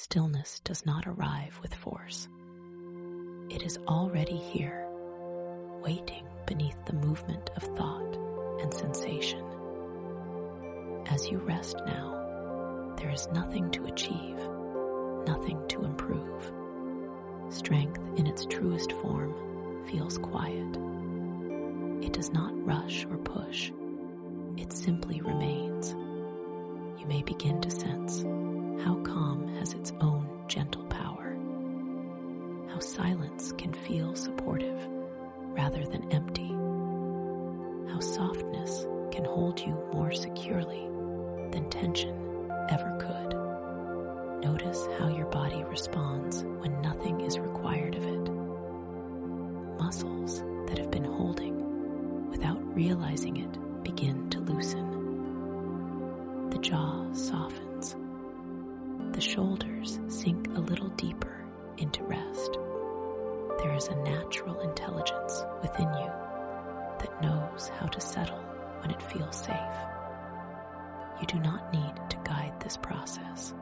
Stillness does not arrive with force. It is already here, waiting beneath the movement of thought and sensation. As you rest now, there is nothing to achieve, nothing to improve. Strength in its truest form feels quiet. It does not rush or push. It simply remains. You may begin to sense how calm has its own gentle power, how silence can feel supportive rather than empty, how softness can hold you more securely than tension ever could. Notice how your body responds when nothing is required of it. Muscles that have been holding without realizing it begin to loosen. The jaw softens. The shoulders sink a little deeper into rest. There is a natural intelligence within you that knows how to settle when it feels safe. You do not need to guide this process.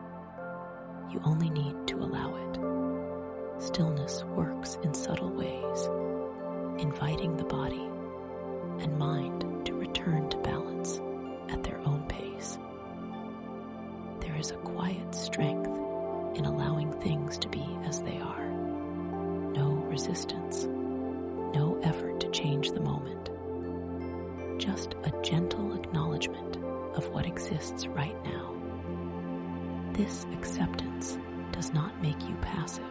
You only need to allow it. Stillness works in subtle ways, inviting the body and mind to return to balance at their own pace. There is a quiet strength in allowing things to be as they are. No resistance, no effort to change the moment. Just a gentle acknowledgement of what exists right now. This acceptance does not make you passive.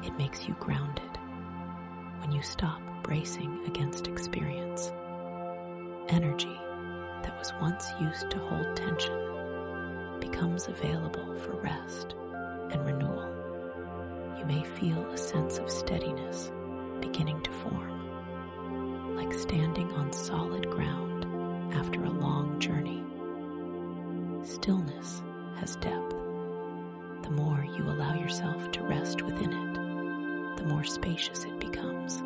It makes you grounded. When you stop bracing against experience, energy that was once used to hold tension becomes available for rest and renewal. You may feel a sense of steadiness beginning to form, like standing on solid ground after a long journey. Stillness has depth. The more you allow yourself to rest within it, the more spacious it becomes.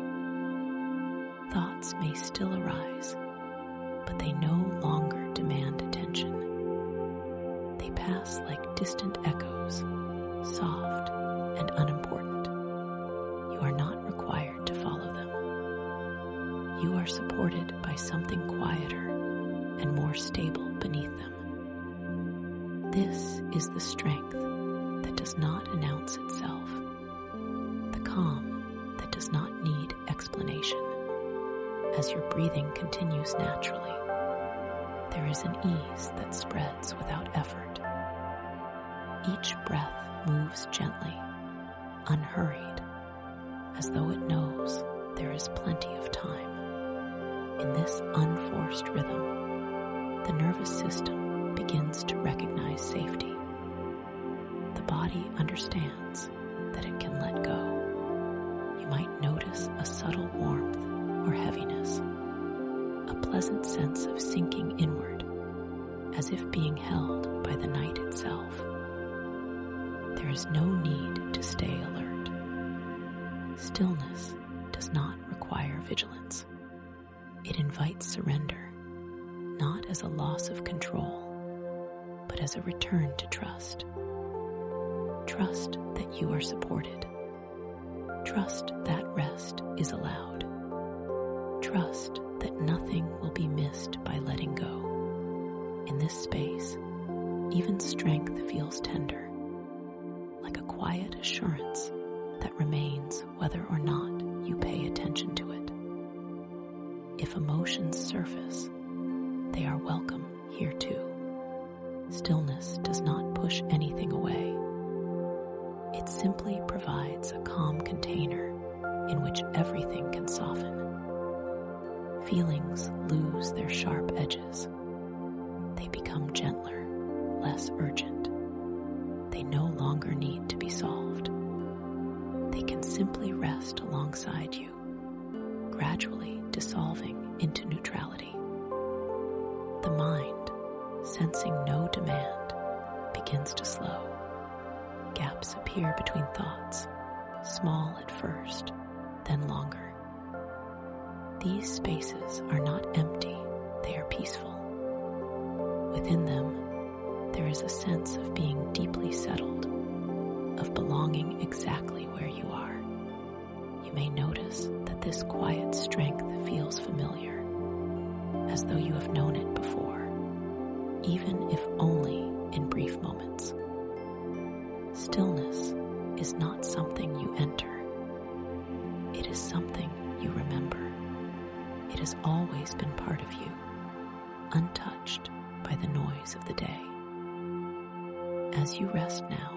Thoughts may still arise, but they no longer demand attention. They pass like distant echoes, soft and unimportant. You are not required to follow them. You are supported by something quieter and more stable beneath them. This is the strength that does not announce itself, the calm that does not need explanation. As your breathing continues naturally, there is an ease that spreads without effort. Each breath moves gently, unhurried, as though it knows there is plenty of time. In this unforced rhythm, the nervous system begins to recognize safety. The body understands that it can let go. You might notice a subtle warmth or heaviness, a pleasant sense of sinking inward, as if being held by the night itself. There is no need to stay alert. Stillness does not require vigilance. It invites surrender, not as a loss of control, but as a return to trust. Trust that you are supported. Trust that rest is allowed. Trust that nothing will be missed by letting go. In this space, even strength feels tender, like a quiet assurance that remains whether or not you pay attention to it. If emotions surface, they are welcome here too. Stillness does not push anything away. It simply provides a calm container in which everything can soften. Feelings lose their sharp edges. They become gentler, less urgent. They no longer need to be solved. They can simply rest alongside you, gradually dissolving into neutrality. The mind, sensing no demand, begins to slow. Gaps appear between thoughts, small at first, then longer. These spaces are not empty, they are peaceful. Within them, there is a sense of being deeply settled, belonging exactly where you are. You may notice that this quiet strength feels familiar, as though you have known it before, even if only in brief moments. Stillness is not something you enter. It is something you remember. It has always been part of you, untouched by the noise of the day. As you rest now,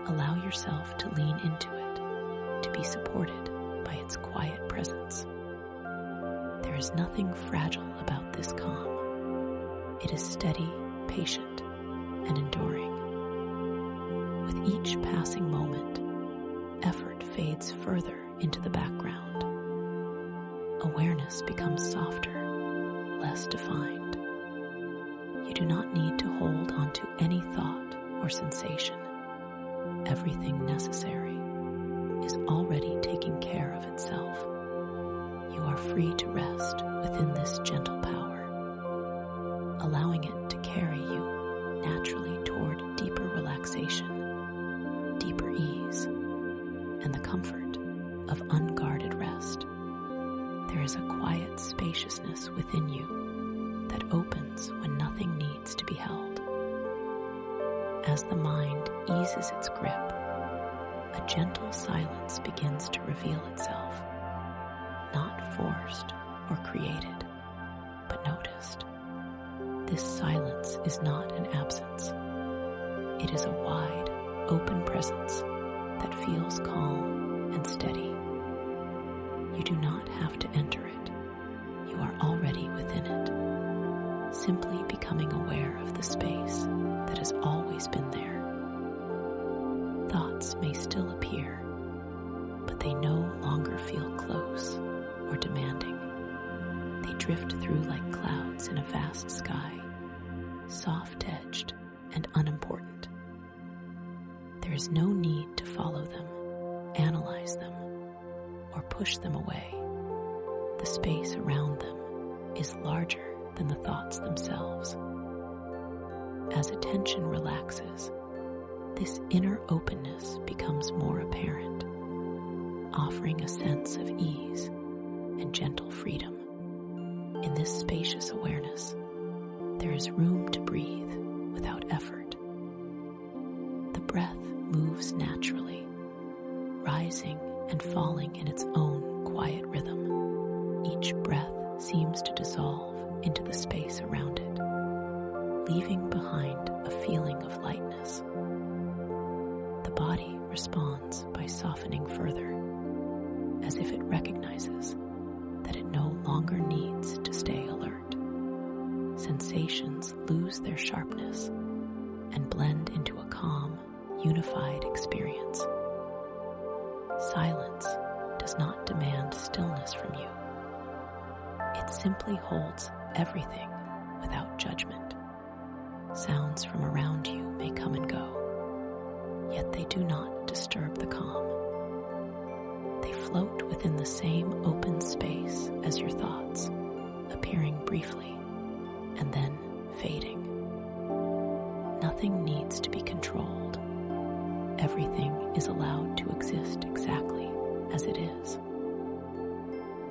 allow yourself to lean into it, to be supported by its quiet presence. There is nothing fragile about this calm. It is steady, patient, and enduring. With each passing moment, effort fades further into the background. Awareness becomes softer, less defined. You do not need to hold onto any thought or sensation. Everything necessary is already taking care of itself. You are free to rest within this gentle power, allowing it to carry you naturally toward deeper relaxation, deeper ease, and the comfort of unguarded rest. There is a quiet spaciousness within you that opens when nothing needs to be held. As the mind eases its grip, a gentle silence begins to reveal itself, not forced or created, but noticed. This silence is not an absence. It is a wide, open presence that feels calm and steady. You do not have to enter it. You are already within it, simply becoming aware of the space that has always been there. Thoughts may still appear, but they no longer feel close or demanding. They drift through like clouds in a vast sky, soft-edged and unimportant. There is no need to follow them, analyze them, or push them away. The space around them is larger than the thoughts themselves. As attention relaxes, this inner openness becomes more apparent, offering a sense of ease and gentle freedom. In this spacious awareness, there is room to breathe without effort. The breath moves naturally, rising and falling in its own quiet rhythm. Each breath seems to dissolve into the space around it, leaving behind a feeling of lightness. The body responds by softening further, as if it recognizes that it no longer needs to stay alert. Sensations lose their sharpness and blend into a calm, unified experience. Silence does not demand stillness from you. It simply holds everything without judgment. Sounds from around you may come and go, yet they do not disturb the calm. They float within the same open space as your thoughts, appearing briefly and then fading. Nothing needs to be controlled. Everything is allowed to exist exactly as it is.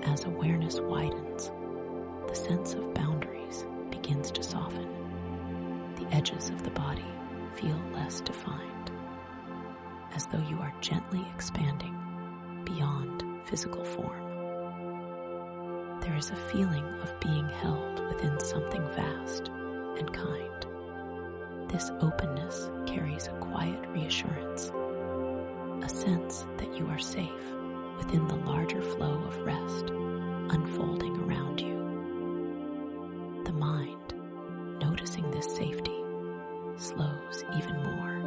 As awareness widens, the sense of boundaries begins to soften. The edges of the body feel less defined, as though you are gently expanding beyond physical form. There is a feeling of being held within something vast and kind. This openness carries a quiet reassurance, a sense that you are safe within the larger flow of rest unfolding around you. The mind, noticing this safety, slows even more.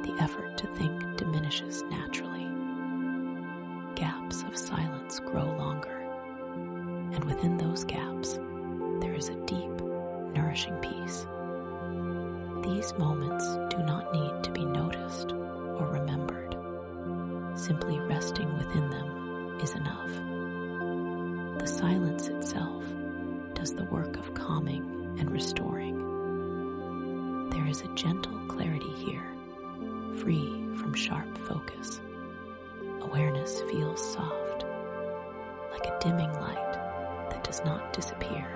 The effort to think diminishes naturally. Gaps of silence grow longer, and within those gaps, there is a deep, nourishing peace. These moments do not need to be noticed or remembered. Simply resting within them is enough. The silence itself does the work of calming and restoring. There is a gentle clarity here free from sharp focus. Awareness feels soft, like a dimming light that does not disappear,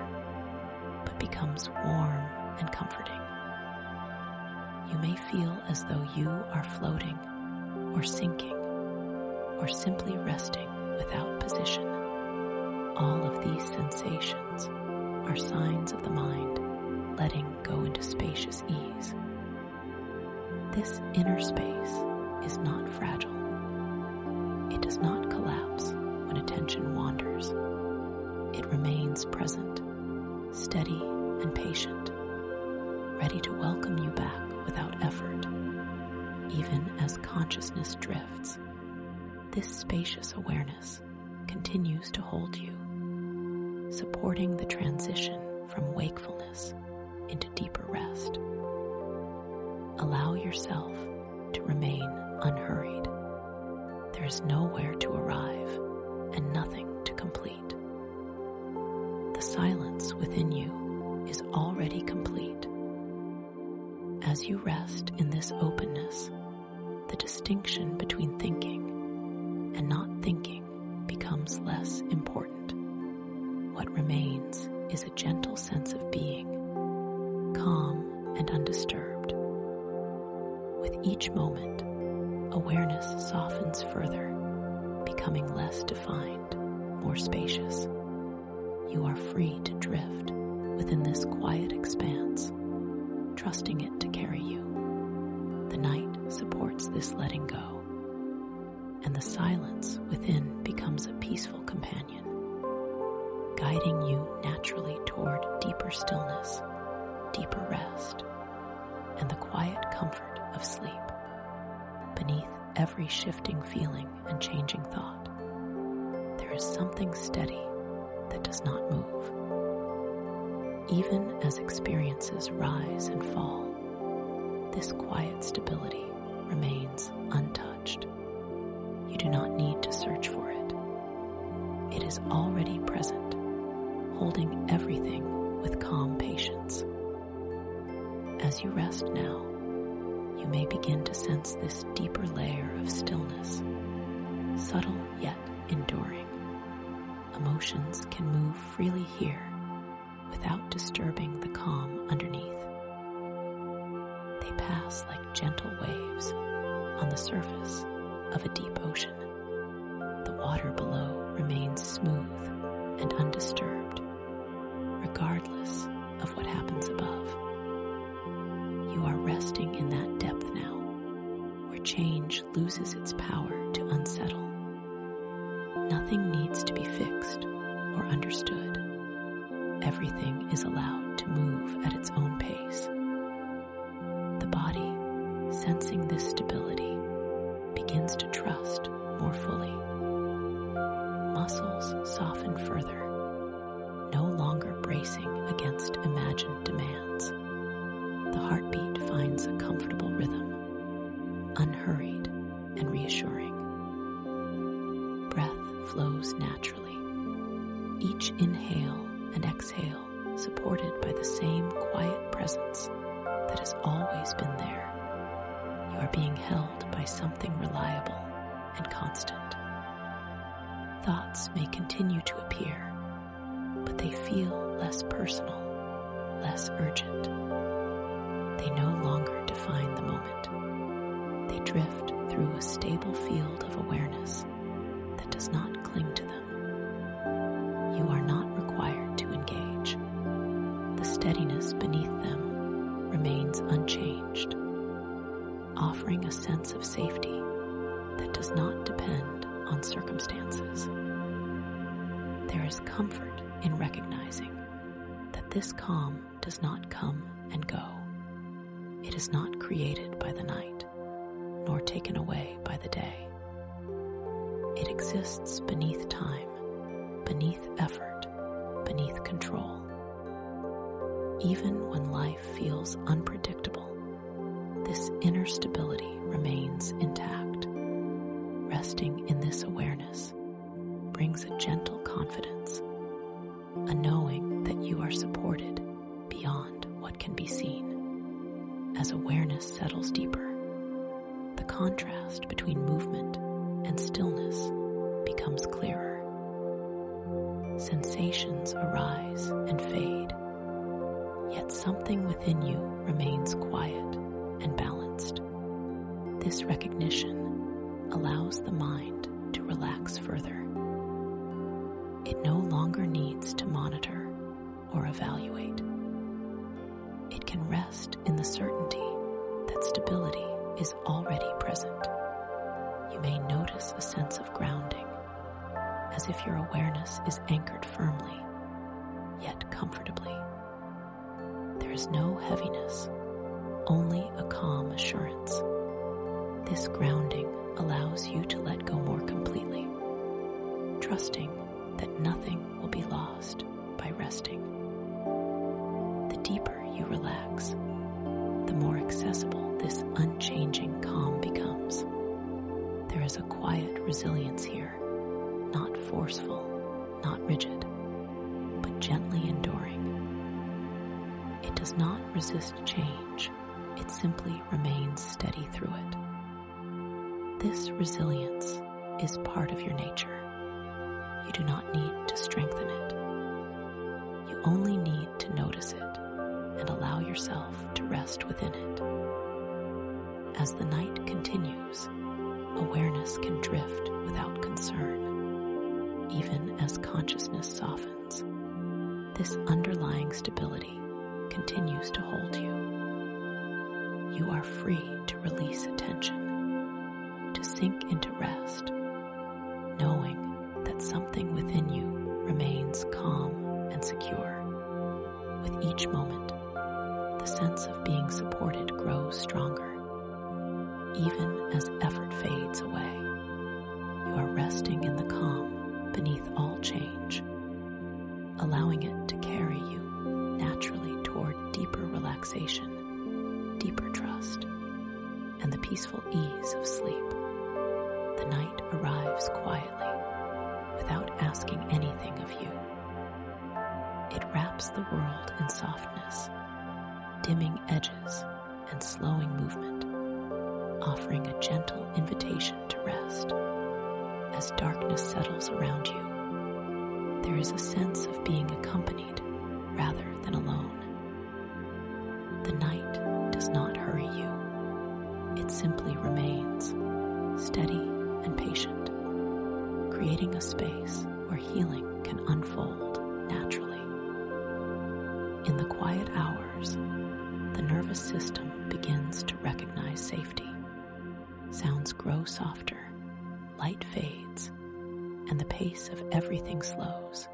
but becomes warm and comforting. You may feel as though you are floating or sinking or simply resting without position. All of these sensations are signs of the mind letting go into spacious ease. This inner space is not fragile. It does not collapse when attention wanders. It remains present, steady and patient, ready to welcome you back without effort. Even as consciousness drifts, this spacious awareness continues to hold you, supporting the transition from wakefulness into deeper rest. Allow yourself to remain unhurried. There is nowhere to arrive and nothing to complete. The silence within you is already complete. As you rest in this openness, the distinction between thinking and not thinking becomes less important. What remains is a gentle sense of being, calm and undisturbed. With each moment, awareness softens further, becoming less defined, more spacious. You are free to drift within this quiet expanse, trusting it to carry you. The night supports this letting go, and the silence within becomes a peaceful companion, guiding you naturally toward deeper stillness, deeper rest, and the quiet comfort of sleep. Beneath every shifting feeling and changing thought, there is something steady that does not move. Even as experiences rise and fall, this quiet stability remains untouched. You do not need to search for it. It is already present, holding everything with calm patience. As you rest now, you may begin to sense this deeper layer of stillness, subtle yet enduring. Emotions can move freely here without disturbing the calm underneath. They pass like gentle waves on the surface of a deep ocean. The water below remains smooth and undisturbed, regardless of what happens above. You are resting in that depth now, where change loses its power to unsettle. Nothing needs to be fixed or understood. Everything is allowed to move at its own pace. The body, sensing this stability, begins to trust more fully. Muscles soften further, no longer bracing against imagined demands. The heartbeat finds a comfortable rhythm, unhurried and reassuring. Breath flows naturally, each inhale and exhale supported by the same quiet presence that has always been there. You are being held by something reliable and constant. Thoughts may continue to appear, but they feel less personal, less urgent. They no longer define the moment. They drift through a stable field of awareness that does not cling to them. You are not required to engage. The steadiness beneath them remains unchanged, offering a sense of safety that does not depend on circumstances. There is comfort in recognizing that this calm does not come and go. It is not created by the night, nor taken away by the day. It exists beneath time, beneath effort, beneath control. Even when life feels unpredictable, this inner stability remains intact. Resting in this awareness brings a gentle confidence, a knowing that you are supported beyond what can be seen. As awareness settles deeper, contrast between movement and stillness becomes clearer. Sensations arise and fade, yet something within you remains quiet and balanced. This recognition allows the mind to relax further. It no longer needs to monitor or evaluate. It can rest in the certainty that stability is already present. You may notice a sense of grounding, as if your awareness is anchored firmly, yet comfortably. There is no heaviness, only a calm assurance. This grounding allows you to let go more completely, trusting that nothing will be lost by resting. The deeper you relax, the more accessible this unchanging calm becomes. There is a quiet resilience here, not forceful, not rigid, but gently enduring. It does not resist change, it simply remains steady through it. This resilience is part of your nature. You do not need to strengthen it. You only need to notice it and allow yourself to rest within it. As the night continues, awareness can drift without concern, even as consciousness softens. This underlying stability continues to hold you. You are free to release attention, to sink into rest, knowing that something within you remains calm and secure. With each moment, the sense of being supported grows stronger. Even as effort fades away, you are resting in the calm beneath all change, allowing it to carry you naturally toward deeper relaxation, deeper trust, and the peaceful ease of sleep. The night arrives quietly, without asking anything of you. It wraps the world in softness, dimming edges and slowing movement, offering a gentle invitation to rest. As darkness settles around you, there is a sense of being accompanied rather than alone. The night does not hurry you. It simply remains, steady and patient, creating a space where healing can unfold naturally. In the quiet hours, the nervous system begins to recognize safety. Sounds grow softer, light fades, and the pace of everything slows.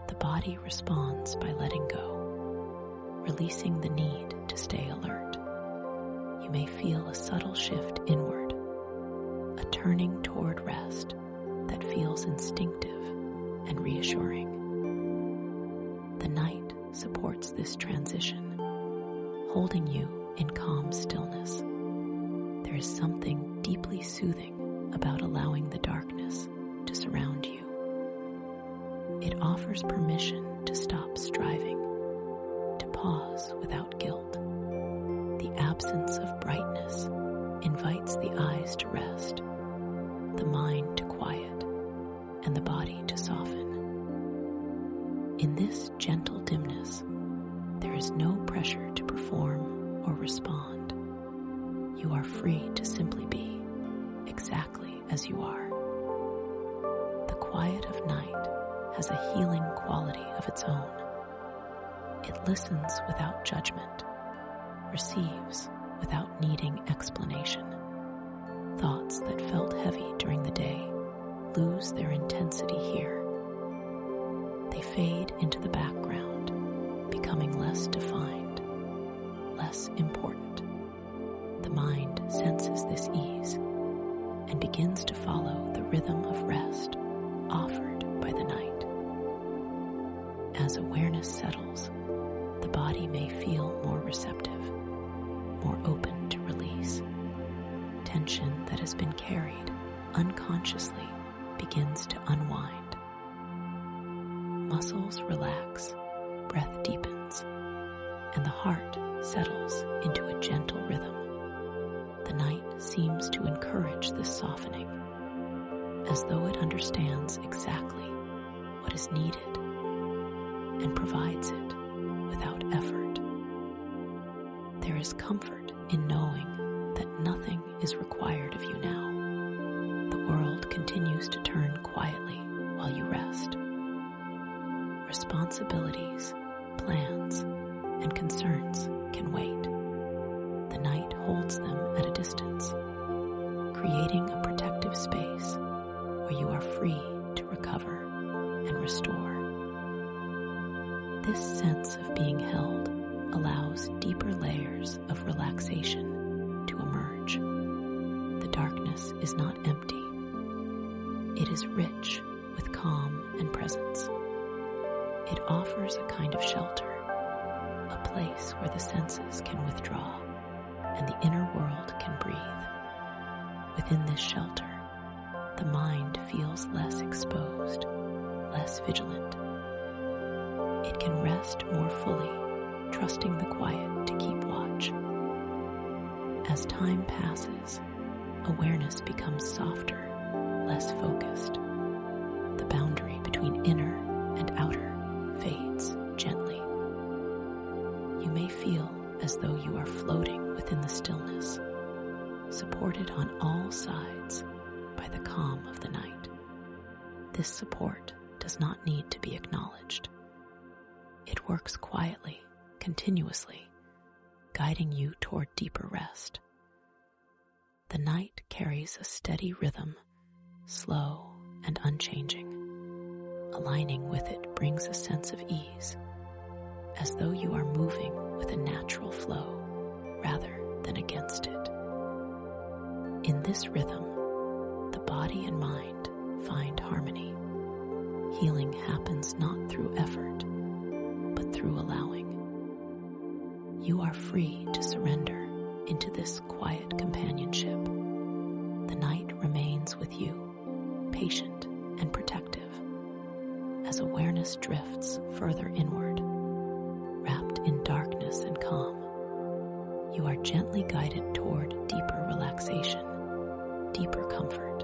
The body responds by letting go, releasing the need to stay alert. You may feel a subtle shift inward, a turning toward rest that feels instinctive and reassuring. The night supports this transition, holding you in calm stillness. There is something deeply soothing about allowing the darkness to surround you. It offers permission to stop striving, to pause without guilt. The absence of brightness invites the eyes to rest, the mind to quiet, and the body to soften. In this gentle dimness, there is no pressure to perform or respond. You are free to simply be, exactly as you are. The quiet of night has a healing quality of its own. It listens without judgment, receives without needing explanation. Thoughts that felt heavy during the day lose their intensity here. They fade into the background, becoming less defined, less important. The mind senses this ease and begins to follow the rhythm of rest offered by the night. As awareness settles, the body may feel more receptive, more open to release. Tension that has been carried unconsciously begins to unwind. Muscles relax, breath deepens, and the heart settles into a gentle rhythm. The night seems to encourage this softening, as though it understands exactly what is needed and provides it without effort. There is comfort in knowing that nothing is required of you now. The world continues to turn quietly while you rest. Responsibilities, plans, and concerns can wait. The night holds them at a distance, creating a protective space where you are free to recover and restore. This sense of being held allows deeper layers of relaxation to emerge. The darkness is not empty. It is rich with calm and presence. It offers a kind of shelter, a place where the senses can withdraw and the inner world can breathe. Within this shelter, the mind feels less exposed, less vigilant. It can rest more fully, trusting the quiet to keep watch. As time passes, awareness becomes softer, less focused. The boundary between inner and outer fades gently. You may feel as though you are floating within the stillness, supported on all sides by the calm of the night. This support does not need to be acknowledged. It works quietly, continuously, guiding you toward deeper rest. The night carries a steady rhythm, slow and unchanging. Aligning with it brings a sense of ease, as though you are moving with a natural flow rather than against it. In this rhythm, the body and mind find harmony. Healing happens not through effort, but through allowing. You are free to surrender into this quiet companionship. The night remains with you, patient and protective. As awareness drifts further inward, wrapped in darkness and calm, you are gently guided toward deeper relaxation, deeper comfort,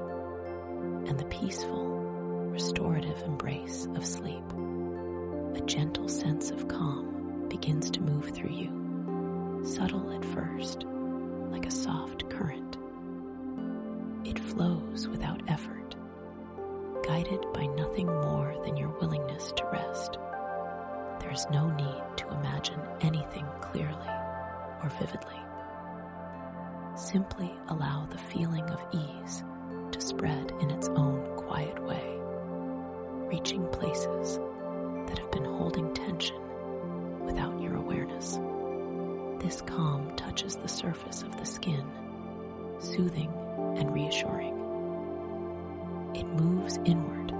and the peaceful, restorative embrace of sleep. A gentle sense of calm begins to move through you, subtle at first, like a soft current. It flows without effort, guided by nothing more than your willingness to rest. There is no need to imagine anything clearly or vividly. Simply allow the feeling of ease to spread in its own quiet way, reaching places that have been holding tension without your awareness. This calm touches the surface of the skin, soothing and reassuring. It moves inward,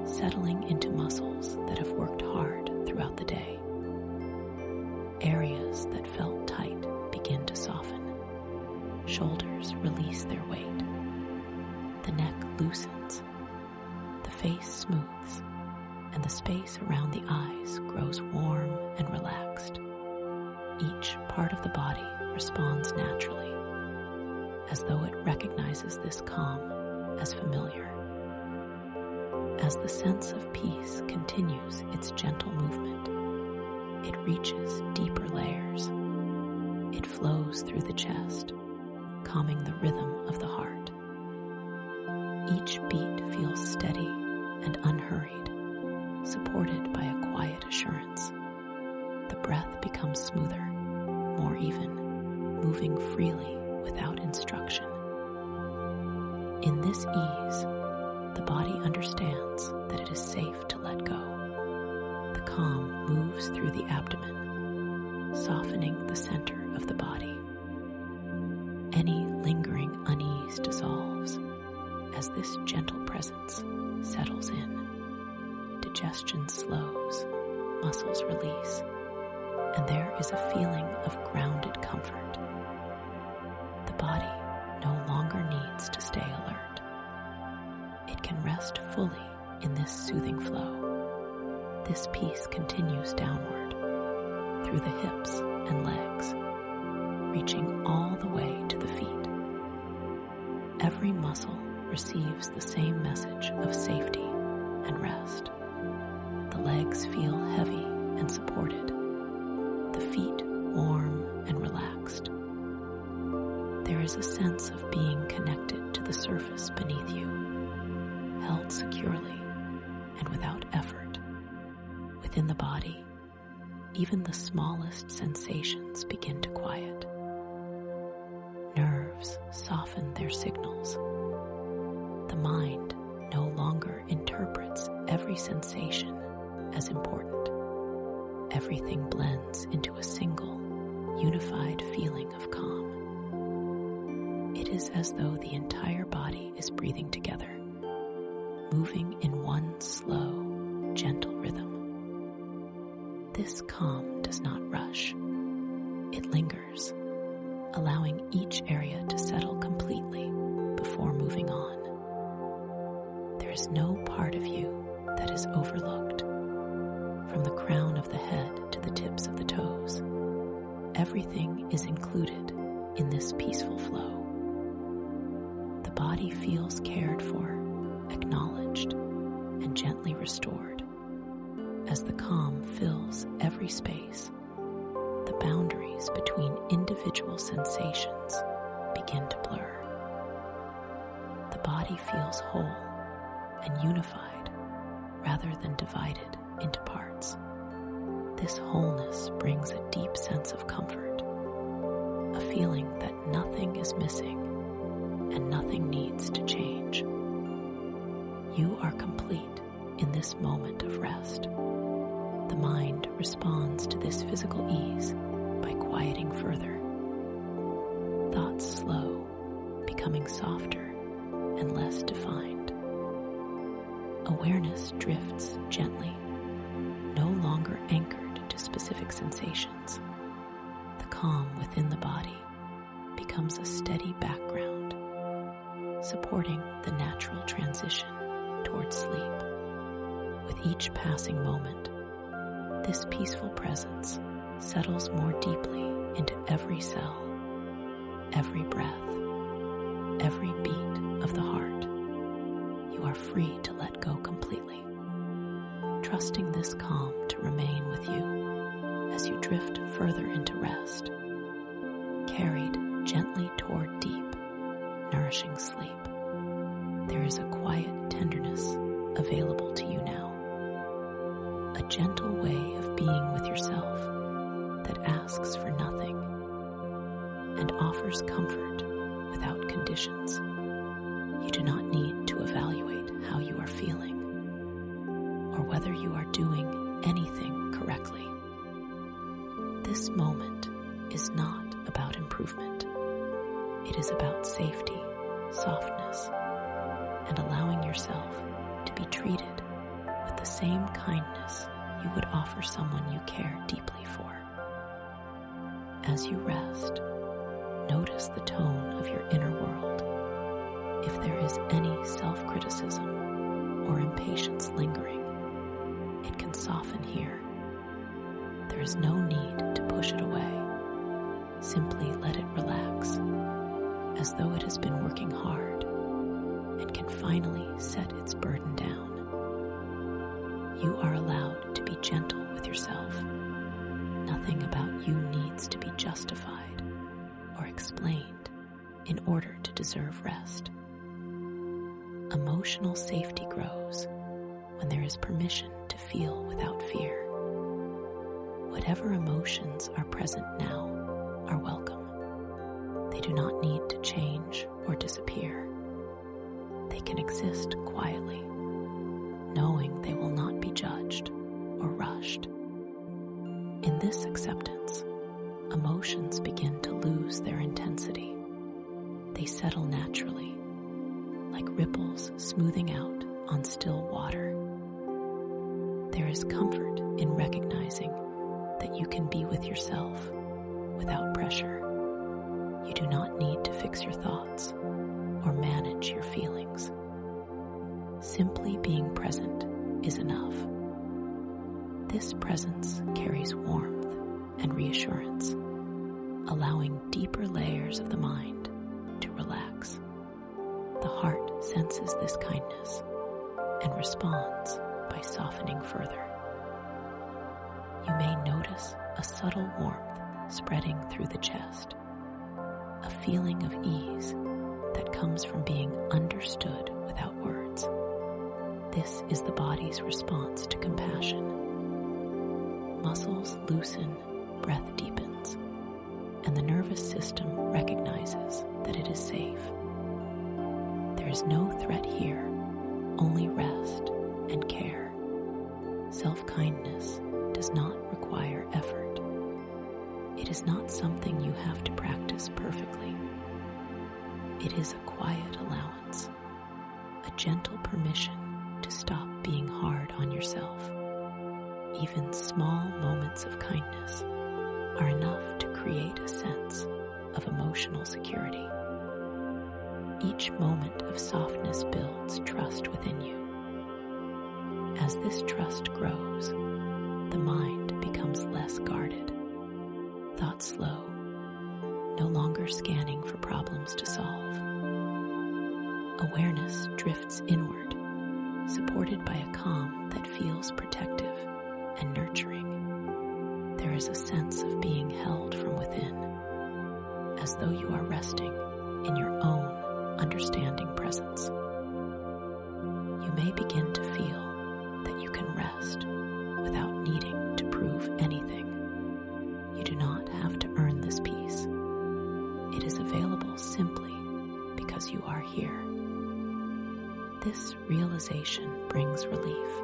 settling into muscles that have worked hard throughout the day. Areas that felt tight begin to soften. Shoulders release their weight. The neck loosens. The face smooths, and the space around the eyes grows warm and relaxed. Each part of the body responds naturally, as though it recognizes this calm as familiar. As the sense of peace continues its gentle movement, it reaches deeper layers. It flows through the chest, calming the rhythm of the heart. Each beat feels steady and unhurried, supported by a quiet assurance. The breath becomes smoother, more even, moving freely without instruction. In this ease, the body understands that it is safe to let go. The calm moves through the abdomen, softening the center of the body. Any lingering unease dissolves as this gentle presence settles in. Digestion slows, muscles release, and there is a feeling of grounded comfort. The body no longer needs to stay alert. It can rest fully in this soothing flow. This peace continues downward, through the hips and legs, reaching all the way to the feet. every muscle receives the same message of safety and rest. The legs feel heavy and supported, the feet warm and relaxed. There is a sense of being connected to the surface beneath you, held securely and without effort. Within the body, even the smallest sensations begin to quiet. Nerves soften their signals. The mind no longer interprets every sensation as important. Everything blends into a single, unified feeling of calm. It is as though the entire body is breathing together, moving in one slow, gentle rhythm. This calm does not rush. It lingers, allowing each area to settle completely before moving on. There is no part of you that is overlooked. From the crown of the head to the tips of the toes, everything is included in this peaceful flow. The body feels cared for, acknowledged, and gently restored. As the calm fills every space, the boundaries between individual sensations begin to blur. The body feels whole and unified rather than divided into parts. This wholeness brings a deep sense of comfort, a feeling that nothing is missing and nothing needs to change. You are complete in this moment of rest. The mind responds to this physical ease by quieting further. Thoughts slow, becoming softer and less defined. Awareness drifts gently, no longer anchored to specific sensations. The calm within the body becomes a steady background, supporting the natural transition towards sleep. With each passing moment, this peaceful presence settles more deeply into every cell, every breath, every beat of the heart. You are free to let go completely, trusting this calm to remain with you as you drift further into rest, carried gently toward deep, nourishing sleep. There is a quiet tenderness available to you now, a gentle way of being with yourself that asks for nothing and offers comfort without conditions. You do not need to evaluate how you are feeling or whether you are doing anything correctly. This moment is not about improvement. It is about safety, softness, and allowing yourself to be treated with the same kindness you would offer someone you care deeply for. As you rest, notice the tone of your inner world. If there is any self-criticism or impatience lingering, it can soften here. There is no need to push it away. Simply let it relax, as though it has been working hard and can finally set its burden down. You are allowed to be gentle with yourself. Nothing about you needs to be justified or explained in order to deserve rest. Emotional safety grows when there is permission to feel without fear. Whatever emotions are present now are welcome. They do not need to change or disappear. They can exist quietly, knowing they will not be judged or rushed. In this acceptance, emotions begin to lose their intensity. They settle naturally, like ripples smoothing out on still water. There is comfort in recognizing that you can be with yourself without pressure. You do not need to fix your thoughts or manage your feelings. Simply being present is enough. This presence carries warmth and reassurance, allowing deeper layers of the mind to relax. The heart senses this kindness and responds by softening further. You may notice a subtle warmth spreading through the chest, a feeling of ease that comes from being understood without words. This is the body's response to compassion. Muscles loosen, breath deepens, and the nervous system recognizes that it is safe. There is no threat here, only rest and care. Self-kindness does not require effort. It is not something you have to practice perfectly. It is a quiet allowance, a gentle permission to stop being hard on yourself. Even small moments of kindness are enough to create a sense of emotional security. Each moment of softness builds trust within you. As this trust grows, the mind becomes less guarded, thoughts slow, no longer scanning for problems to solve. Awareness drifts inward, supported by a calm that feels protective and nurturing. There is a sense of being held from within, as though you are resting in your own understanding presence. You may begin to feel that you can rest without needing to prove anything. You do not have to earn this peace. It is available simply because you are here. This realization brings relief,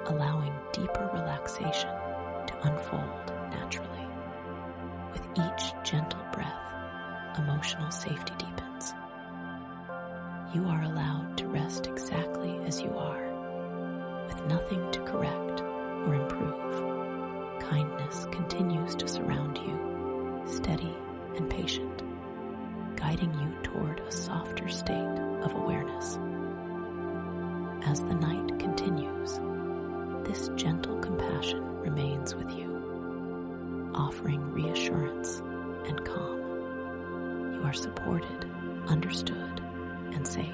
allowing deeper relaxation to unfold naturally. With each gentle breath, emotional safety deepens. You are allowed to rest exactly as you are, with nothing to correct or improve. Kindness continues to surround you, steady and patient, guiding you toward a softer state of awareness. As the night continues, this gentle compassion remains with you, offering reassurance and calm. You are supported, understood, and safe.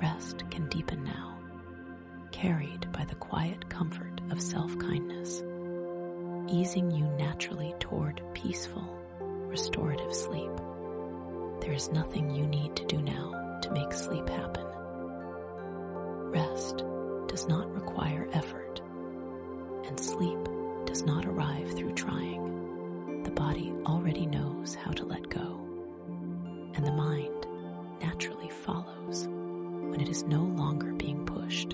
Rest can deepen now, carried by the quiet comfort of self-kindness, easing you naturally toward peaceful, restorative sleep. There is nothing you need to do now to make sleep happen. Rest does not require effort, and sleep does not arrive through trying. The body already knows how to let go, and the mind naturally follows when it is no longer being pushed.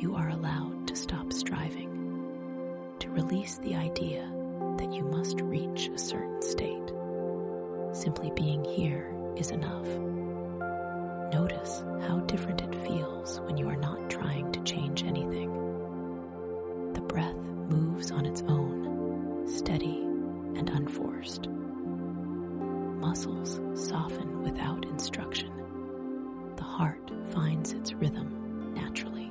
You are allowed to stop striving, to release the idea that you must reach a certain state. Simply being here is enough. Notice how different it feels when you are not trying to change anything. The breath moves on its own, steady and unforced. Muscles soften without instruction. The heart finds its rhythm naturally.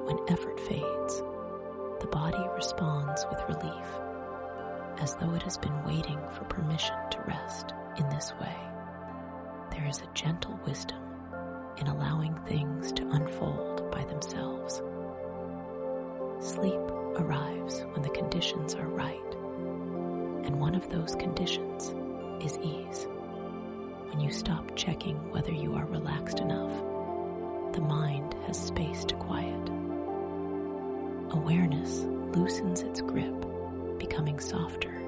When effort fades, the body responds with relief, as though it has been waiting for permission to rest in this way. There is a gentle wisdom in allowing things to unfold by themselves. Sleep arrives when the conditions are right, and one of those conditions is ease. When you stop checking whether you are relaxed enough, the mind has space to quiet. Awareness loosens its grip, becoming softer,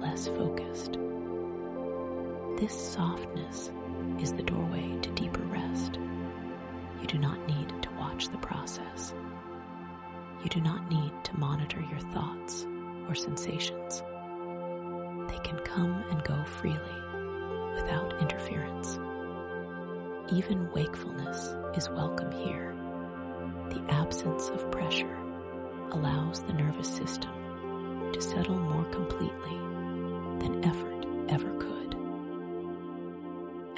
less focused. This softness is the doorway to deeper rest. You do not need to watch the process. You do not need to monitor your thoughts or sensations. They can come and go freely, without interference. Even wakefulness is welcome here. The absence of pressure allows the nervous system to settle more completely than effort ever could.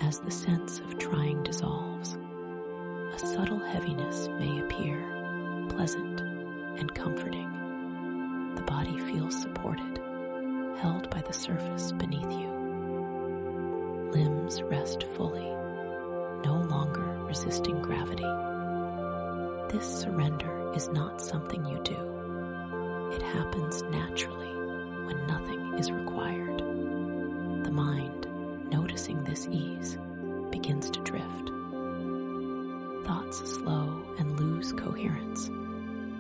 As the sense of trying dissolves, a subtle heaviness may appear, pleasant and comforting. The body feels supported, held by the surface beneath you. limbs rest fully, no longer resisting gravity. This surrender is not something you do. It happens naturally when nothing is required. The mind, noticing this ease, begins to drift. Thoughts slow and lose coherence,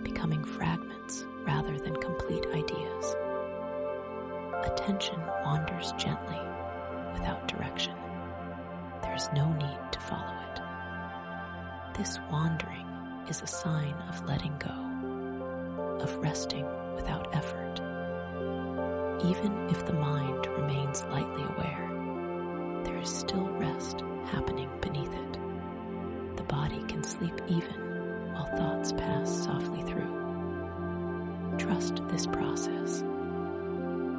becoming fragments rather than complete ideas. Attention wanders gently, without direction. There is no need to follow it. This wandering is a sign of letting go, of resting without effort. Even if the mind remains lightly aware, there is still rest happening beneath it. The body can sleep even while thoughts pass softly through. Trust this process.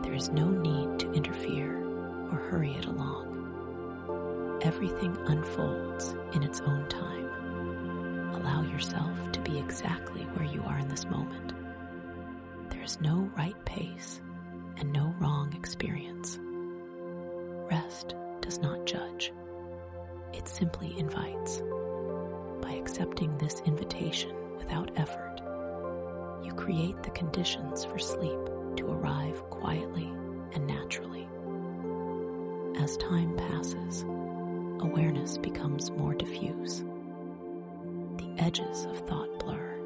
There is no need to interfere or hurry it along. Everything unfolds in its own time. Allow yourself to be exactly where you are in this moment. There is no right pace and no wrong experience. Rest does not judge. It simply invites. By accepting this invitation without effort, you create the conditions for sleep to arrive quietly and naturally. As time passes, awareness becomes more diffuse. The edges of thought blur.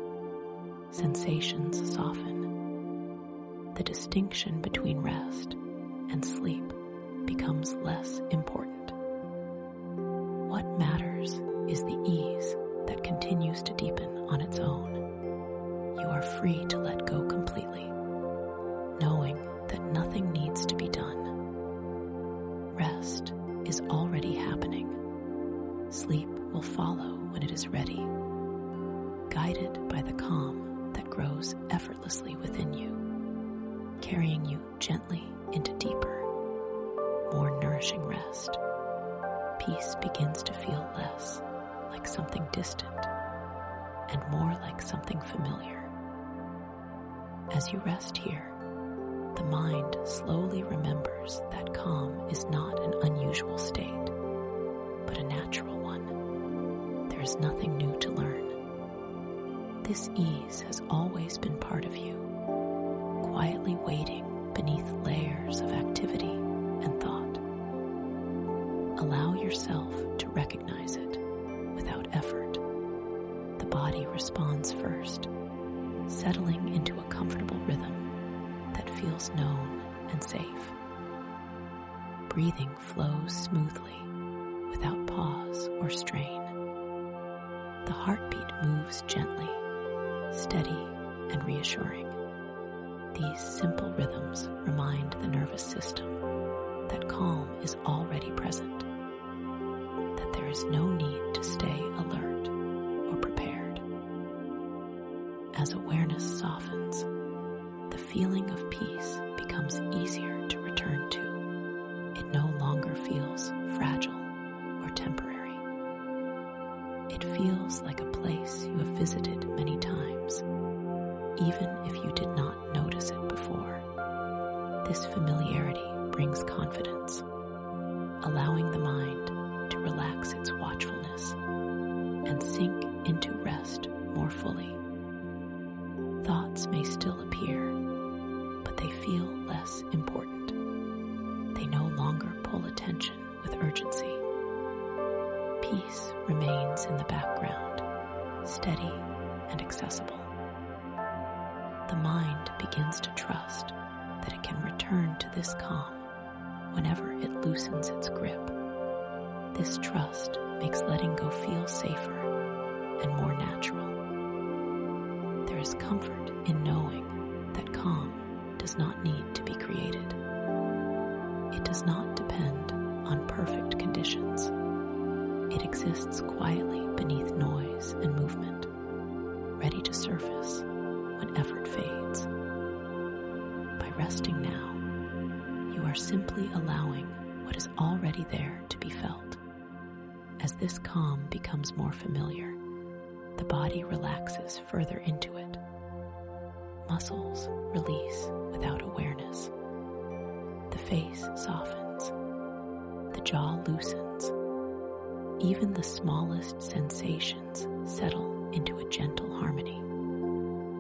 Sensations soften. The distinction between rest and sleep becomes less important. What matters is the ease that continues to deepen on its own. You are free to let go completely, knowing that nothing needs to be done. Rest is already happening. Sleep will follow when it is ready, guided by the calm that grows effortlessly within you, carrying you gently into deeper, more nourishing rest. Peace begins to feel less like something distant and more like something familiar. As you rest here, the mind slowly remembers that calm is not an unusual state, but a natural one. There is nothing new to learn. This ease has always been part of you, quietly waiting beneath layers of activity and thought. Allow yourself to recognize it without effort. The body responds first, settling into a comfortable rhythm that feels known and safe. Breathing flows smoothly, without pause or strain. The heartbeat moves gently, steady and reassuring. These simple rhythms remind the nervous system that calm is already present, that there is no need to stay alert or prepared. As awareness softens, the feeling of peace becomes easier to return to. It no longer feels fragile or temporary. It feels like a place you have visited many times, even if you did not notice it before. This familiarity brings confidence, allowing the mind to relax its watchfulness and sink into rest more fully. Thoughts may still appear, but they feel less important. They no longer pull attention with urgency. Peace remains in the background, steady and accessible. The mind begins to trust that it can return to this calm whenever it loosens its grip. This trust makes letting go feel safer and more natural. There is comfort in knowing that calm does not need to be created. It does not depend on perfect conditions. It exists quietly beneath noise and movement, ready to surface when effort fades. By resting now, you are simply allowing what is already there to be felt. As this calm becomes more familiar, the body relaxes further into it. Muscles release without awareness. The face softens. The The jaw loosens. Even the smallest sensations settle into a gentle harmony.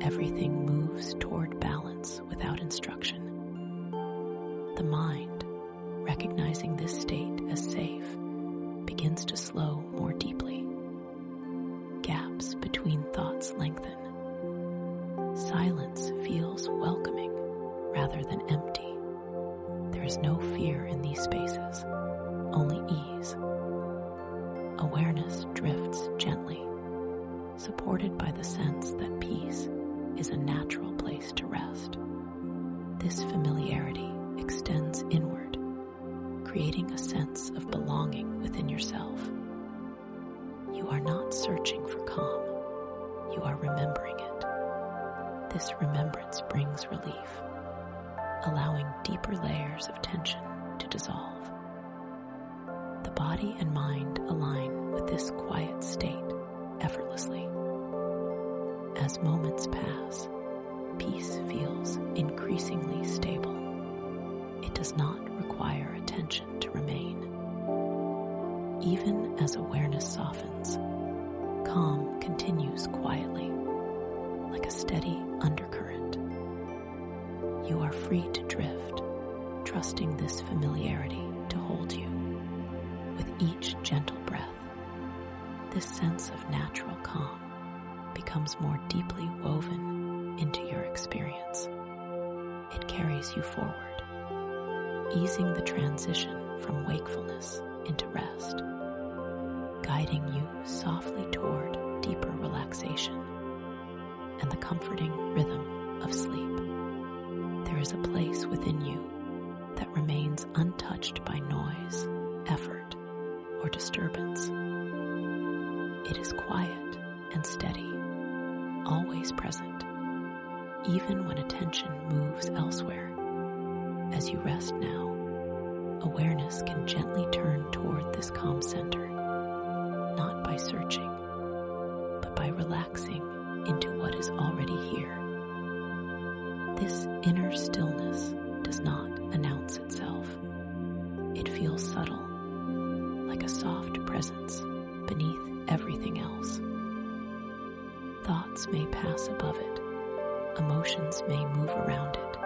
Everything moves toward balance without instruction. The mind, recognizing this state as safe, begins to slow more deeply. Gaps between thoughts lengthen. Silence feels welcoming rather than empty. There is no fear in these spaces, only ease. Awareness drifts gently, supported by the sense that peace is a natural place to rest. This familiarity extends inward, creating a sense of belonging within yourself. You are not searching for calm, you are remembering it. This remembrance brings relief, allowing deeper layers of tension to dissolve. The body and mind align with this quiet state effortlessly. As moments pass, peace feels increasingly stable. It does not require attention to remain. Even as awareness softens, calm continues quietly, like a steady undercurrent. You are free to drift, trusting this familiarity to hold you. With each gentle breath, this sense of natural calm becomes more deeply woven into your experience. It carries you forward, easing the transition from wakefulness into rest, guiding you softly toward deeper relaxation and the comforting rhythm of sleep. There is a place within you that remains untouched by noise, effort, or disturbance. It is quiet and steady, always present, even when attention moves elsewhere. As you rest now, awareness can gently turn toward this calm center, not by searching, but by relaxing into what is already here. This inner stillness does not announce itself. It feels subtle, like a soft presence beneath everything else. Thoughts may pass above it, emotions may move around it,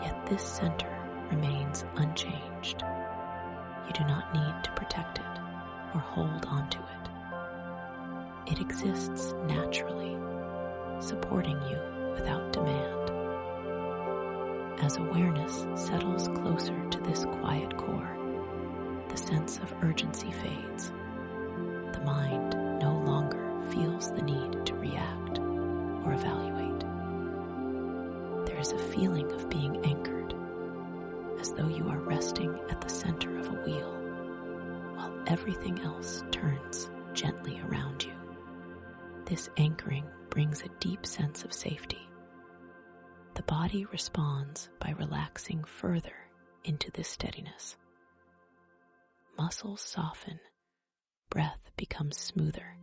yet this center remains unchanged. You do not need to protect it or hold onto it. It exists naturally, supporting you without demand. As awareness settles closer to this quiet core, the sense of urgency fades. The mind no longer feels the need to react or evaluate. There is a feeling of being anchored, as though you are resting at the center of a wheel, while everything else turns gently around you. This anchoring brings a deep sense of safety. The body responds by relaxing further into this steadiness. Muscles soften, breath becomes smoother,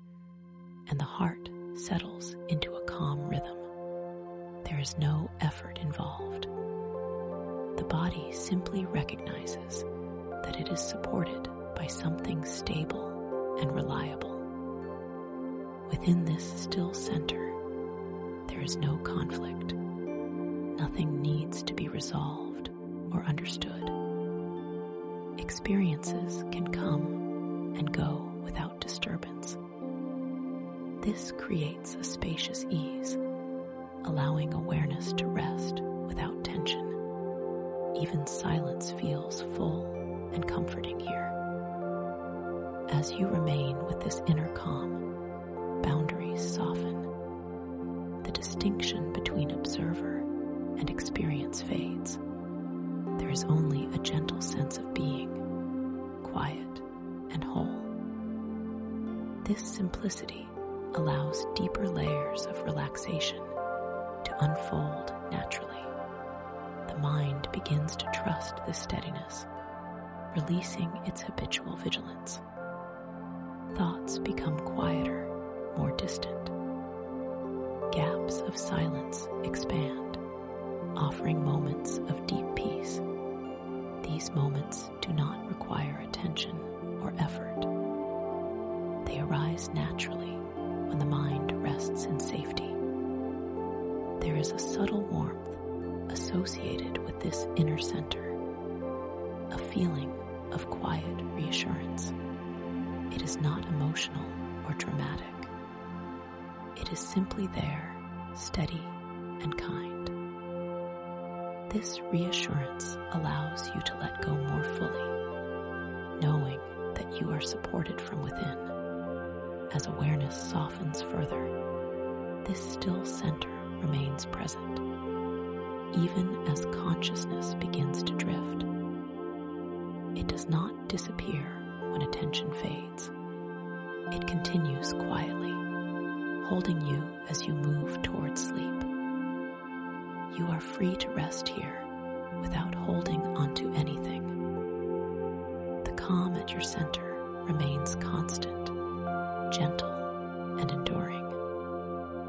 and the heart settles into a calm rhythm. There is no effort involved. The body simply recognizes that it is supported by something stable and reliable. Within this still center, there is no conflict. Nothing needs to be resolved or understood. Experiences can come and go without disturbance. This creates a spacious ease, allowing awareness to rest without tension. Even silence feels full and comforting here. As you remain with this inner calm, boundaries soften. The distinction between observer and experience fades. There is only a gentle sense of being, quiet and whole. This simplicity allows deeper layers of relaxation to unfold naturally. The mind begins to trust this steadiness, releasing its habitual vigilance. Thoughts become quieter, more distant. Gaps of silence expand, offering moments of deep peace. These moments do not require attention. tension or effort. They arise naturally when the mind rests in safety. There is a subtle warmth associated with this inner center, a feeling of quiet reassurance. It is not emotional or dramatic. It is simply there, steady and kind. This reassurance allows you to let go more fully, knowing that you are supported from within. As awareness softens further, this still center remains present, even as consciousness begins to drift. It does not disappear when attention fades. It continues quietly, holding you as you move towards sleep. You are free to rest here without holding onto anything. The calm at your center remains constant, gentle, and enduring.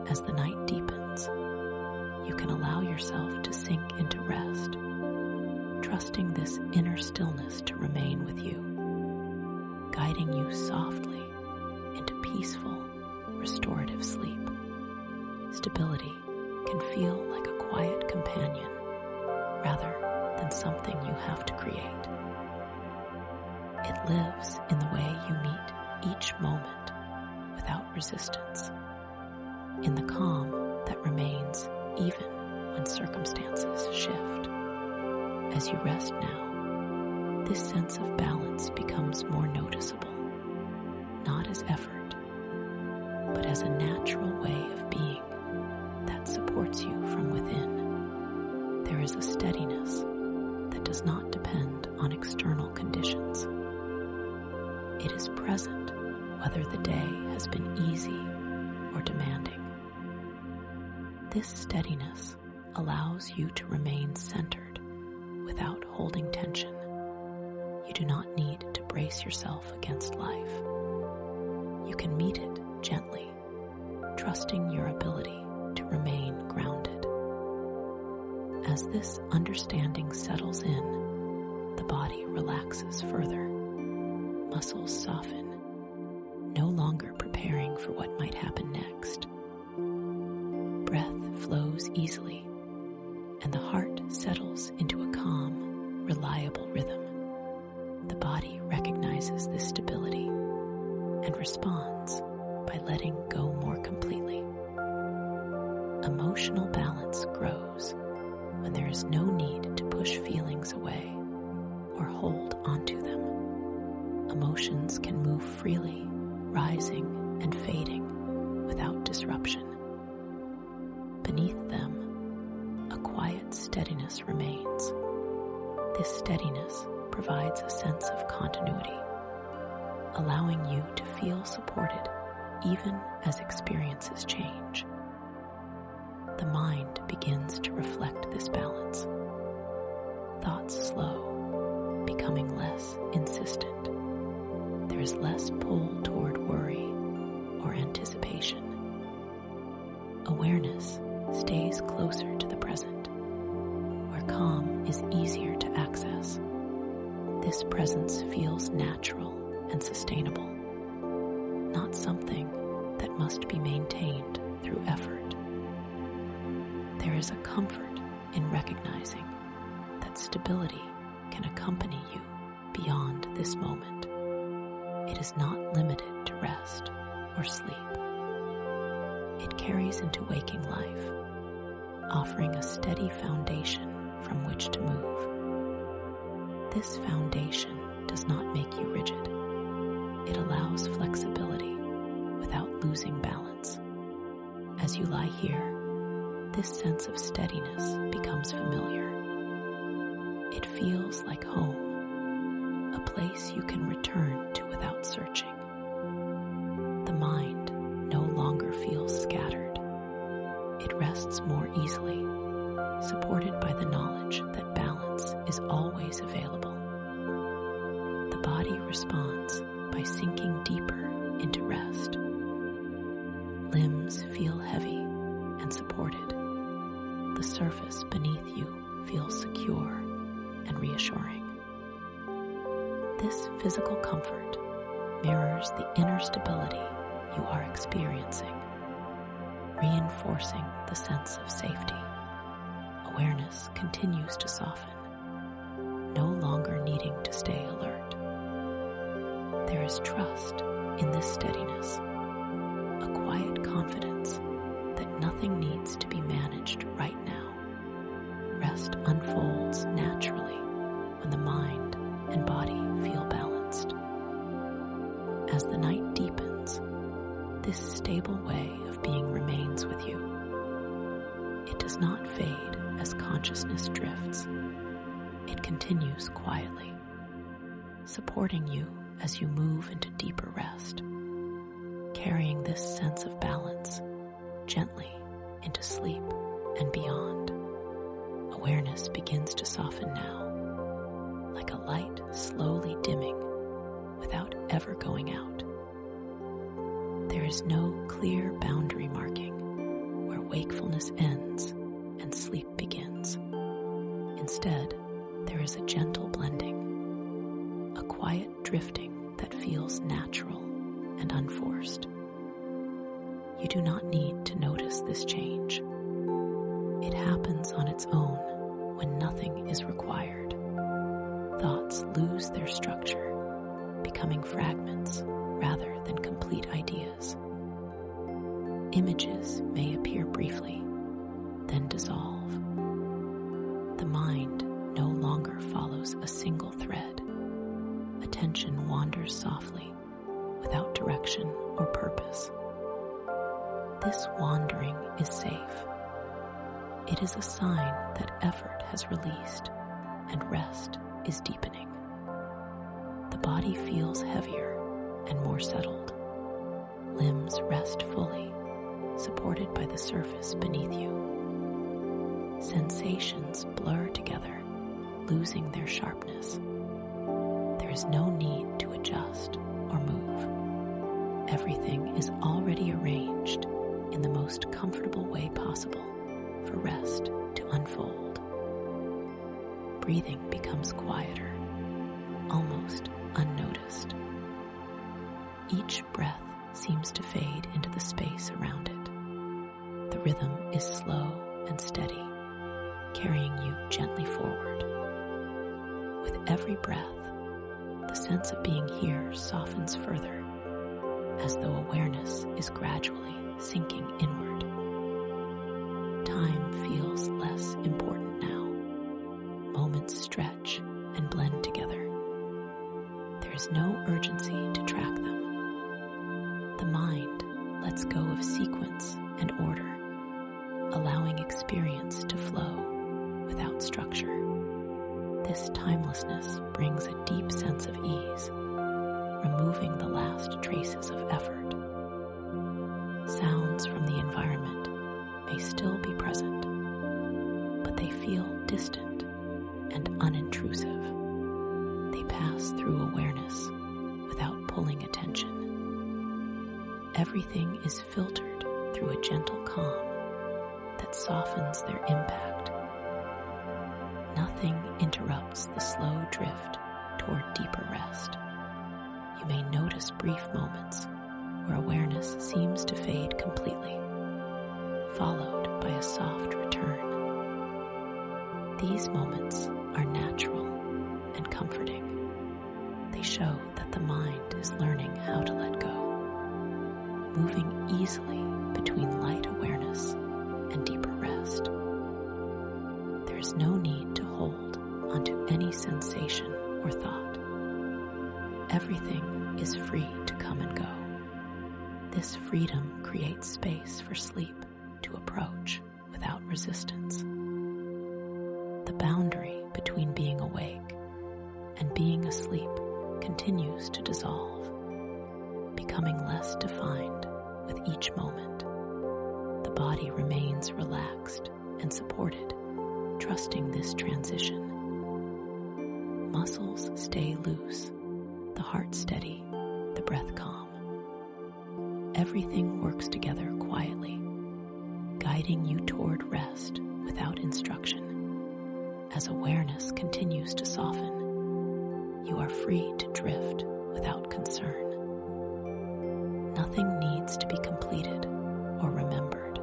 As the night deepens, you can allow yourself to sink into rest, trusting this inner stillness to remain with you, guiding you softly into peaceful, restorative sleep. Stability can feel like a quiet companion rather than something you have to create. It lives in the way you meet each moment without resistance, in the calm that remains even when circumstances shift. As you rest now, this sense of balance becomes more noticeable, not as effort, but as a natural way of being that supports you from within. There is a steadiness that does not depend on external conditions. It is present whether the day has been easy or demanding. This steadiness allows you to remain centered without holding tension. You do not need to brace yourself against life. You can meet it gently, trusting your ability to remain grounded. As this understanding settles in, the body relaxes further. Muscles soften, no longer preparing for what might happen next. Breath flows easily, and the heart settles into a calm, reliable rhythm. The body recognizes this stability and responds by letting go more completely. Emotional balance grows when there is no need to push feelings away or hold onto them. Emotions can move freely, rising and fading without disruption. Beneath them, a quiet steadiness remains. This steadiness provides a sense of continuity, allowing you to feel supported even as experiences change. The mind begins to reflect this balance. Thoughts slow, becoming less insistent. There is less pull toward worry or anticipation. Awareness stays closer to the present, where calm is easier to access. This presence feels natural and sustainable, not something that must be maintained through effort. There is a comfort in recognizing that stability can accompany you beyond this moment. It is not limited to rest or sleep. It carries into waking life, offering a steady foundation from which to move. This foundation does not make you rigid. It allows flexibility without losing balance. As you lie here, this sense of steadiness becomes familiar. It feels like home, a place you can return to without searching. The mind no longer feels scattered. It rests more easily, supported by the knowledge that balance is always available. The body responds by sinking deeper into rest. Limbs feel heavy and supported. The surface beneath you feels secure and reassuring. This physical comfort mirrors the inner stability you are experiencing, reinforcing the sense of safety. Awareness continues to soften, no longer needing to stay alert. There is trust in this steadiness, a quiet confidence that nothing needs to be managed right now. Rest unfolds naturally when the mind and body feel balanced. As the night deepens, this stable way of being remains with you. It does not fade as consciousness drifts. It continues quietly, supporting you as you move into deeper rest, carrying this sense of balance gently into sleep and beyond. Awareness begins to soften now, like a light slowly dimming without ever going out. There is no clear boundary marking where wakefulness ends and sleep begins. Instead, there is a gentle blending, a quiet drifting that feels natural and unforced. You do not need to notice this change. It happens on its own when nothing is required. Thoughts lose their structure, becoming fragments rather than complete ideas. Images may appear briefly, then dissolve. The mind no longer follows a single thread. Attention wanders softly, without direction or purpose. This wandering is safe. It is a sign that effort has released and rest is deepening. The body feels heavier and more settled. Limbs rest fully, supported by the surface beneath you. Sensations blur together, losing their sharpness. There is no need to adjust or move. Everything is already arranged in the most comfortable way possible for rest to unfold. Breathing becomes quieter, almost unnoticed. Each breath seems to fade into the space around it. The rhythm is slow and steady, carrying you gently forward. With every breath, the sense of being here softens further, as though awareness is gradually sinking inward. Time feels less important now. Moments stretch and blend together. There is no urgency to track them. The mind lets go of sequence and order, allowing experience to flow without structure. This timelessness brings a deep sense of ease, removing the last traces of effort. Sounds from the environment may still be present, but they feel distant and unintrusive. They pass through awareness without pulling attention. Everything is filtered through a gentle calm that softens their impact. Nothing interrupts the slow drift toward deeper rest. You may notice brief moments where awareness seems to fade completely, followed by a soft return. These moments are natural and comforting. They show that the mind is learning how to let go, moving easily between light awareness and deeper rest. There is no need to hold onto any sensation or thought. Everything is free to come and go. This freedom creates space for sleep to approach without resistance. The boundary between being awake and being asleep continues to dissolve, becoming less defined with each moment. The body remains relaxed and supported, trusting this transition. Muscles stay loose, the heart steady, the breath calm. Everything works together quietly, guiding you toward rest without instruction. As awareness continues to soften, you are free to drift without concern. Nothing needs to be completed or remembered.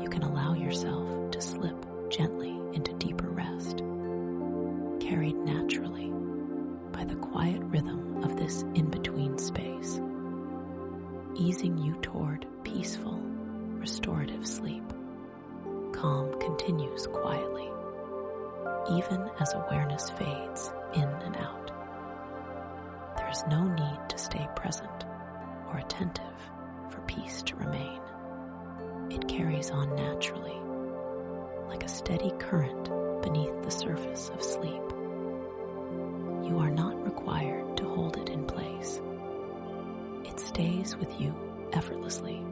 You can allow yourself to slip gently into deeper rest, carried naturally by the quiet rhythm of this in-between space, easing you toward peaceful, restorative sleep. Calm continues quietly, even as awareness fades in and out. There is no need to stay present or attentive for peace to remain. It carries on naturally, like a steady current beneath the surface of sleep. You are not required to hold it in place. It stays with you effortlessly,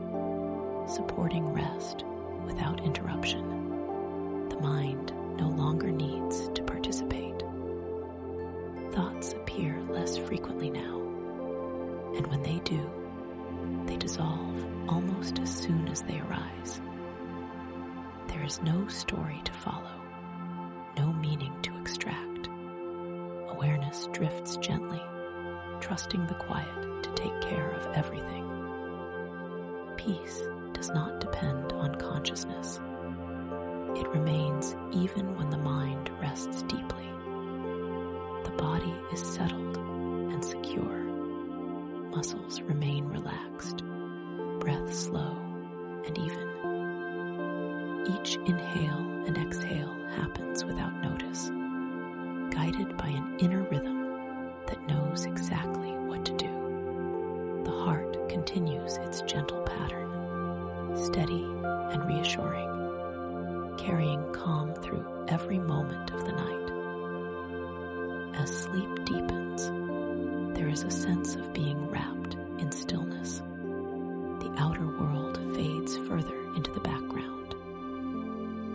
supporting rest without interruption. The mind no longer needs to participate. Thoughts appear less frequently now, and when they do, they dissolve almost as soon as they arise. There is no story to follow, no meaning to extract. Awareness drifts gently, trusting the quiet to take care of everything. Peace does not depend on consciousness. It remains even when the mind rests deeply. The body is settled and secure. Muscles remain relaxed, breath slow and even. Each inhale and exhale happens without notice, guided by an inner rhythm that knows exactly what to do. The heart continues its gentle pattern, steady and reassuring, carrying calm through every moment of the night. As sleep deepens, there is a sense of being wrapped in stillness. The outer world fades further into the background.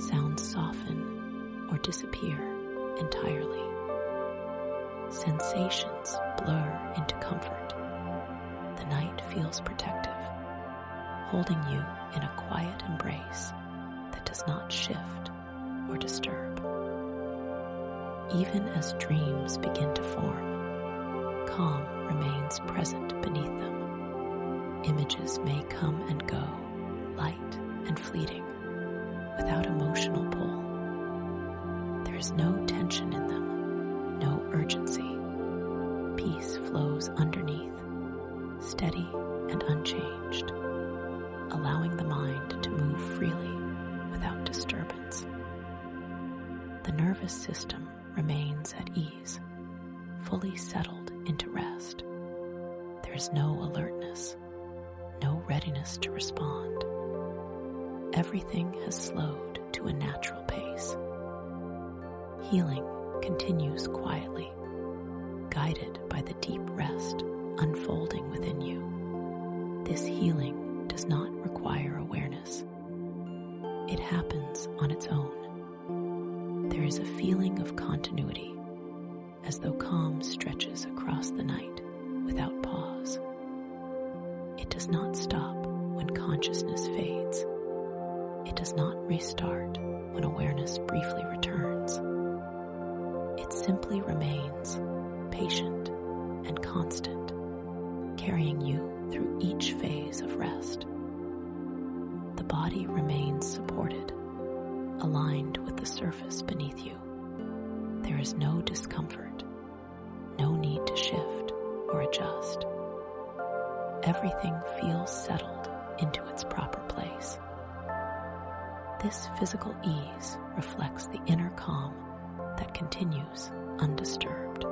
Sounds soften or disappear entirely. Sensations blur into comfort. The night feels protective, holding you in a quiet embrace that does not shift or disturb. Even as dreams begin to form, calm remains present beneath them. Images may come and go, light and fleeting, without emotional pull. There is no tension in them, no urgency. Peace flows underneath, steady and unchanged, allowing the mind to move freely without disturbance. The nervous system remains at ease, fully settled into rest. There is no alertness, no readiness to respond. Everything has slowed to a natural pace. Healing continues quietly, guided by the deep rest unfolding within you. This healing does not require awareness. It happens on its own. There is a feeling of continuity, as though calm stretches across the night without pause. It does not stop when consciousness fades. It does not restart when awareness briefly returns. It simply remains patient and constant, carrying you through each phase of rest. The body remains supported, aligned with the surface beneath you. There is no discomfort, no need to shift or adjust. Everything feels settled into its proper place. This physical ease reflects the inner calm that continues undisturbed.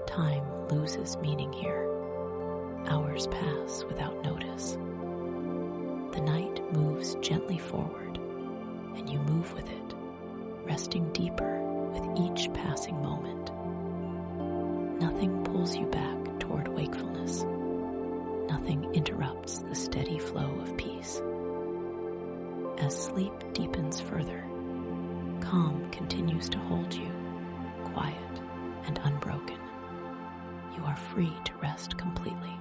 Time loses meaning here. Hours pass without notice. The night moves gently forward, and you move with it, resting deeper with each passing moment. Nothing pulls you back toward wakefulness. Nothing interrupts the steady flow of peace. As sleep deepens further, calm continues to hold you, quiet and unbroken. You are free to rest completely,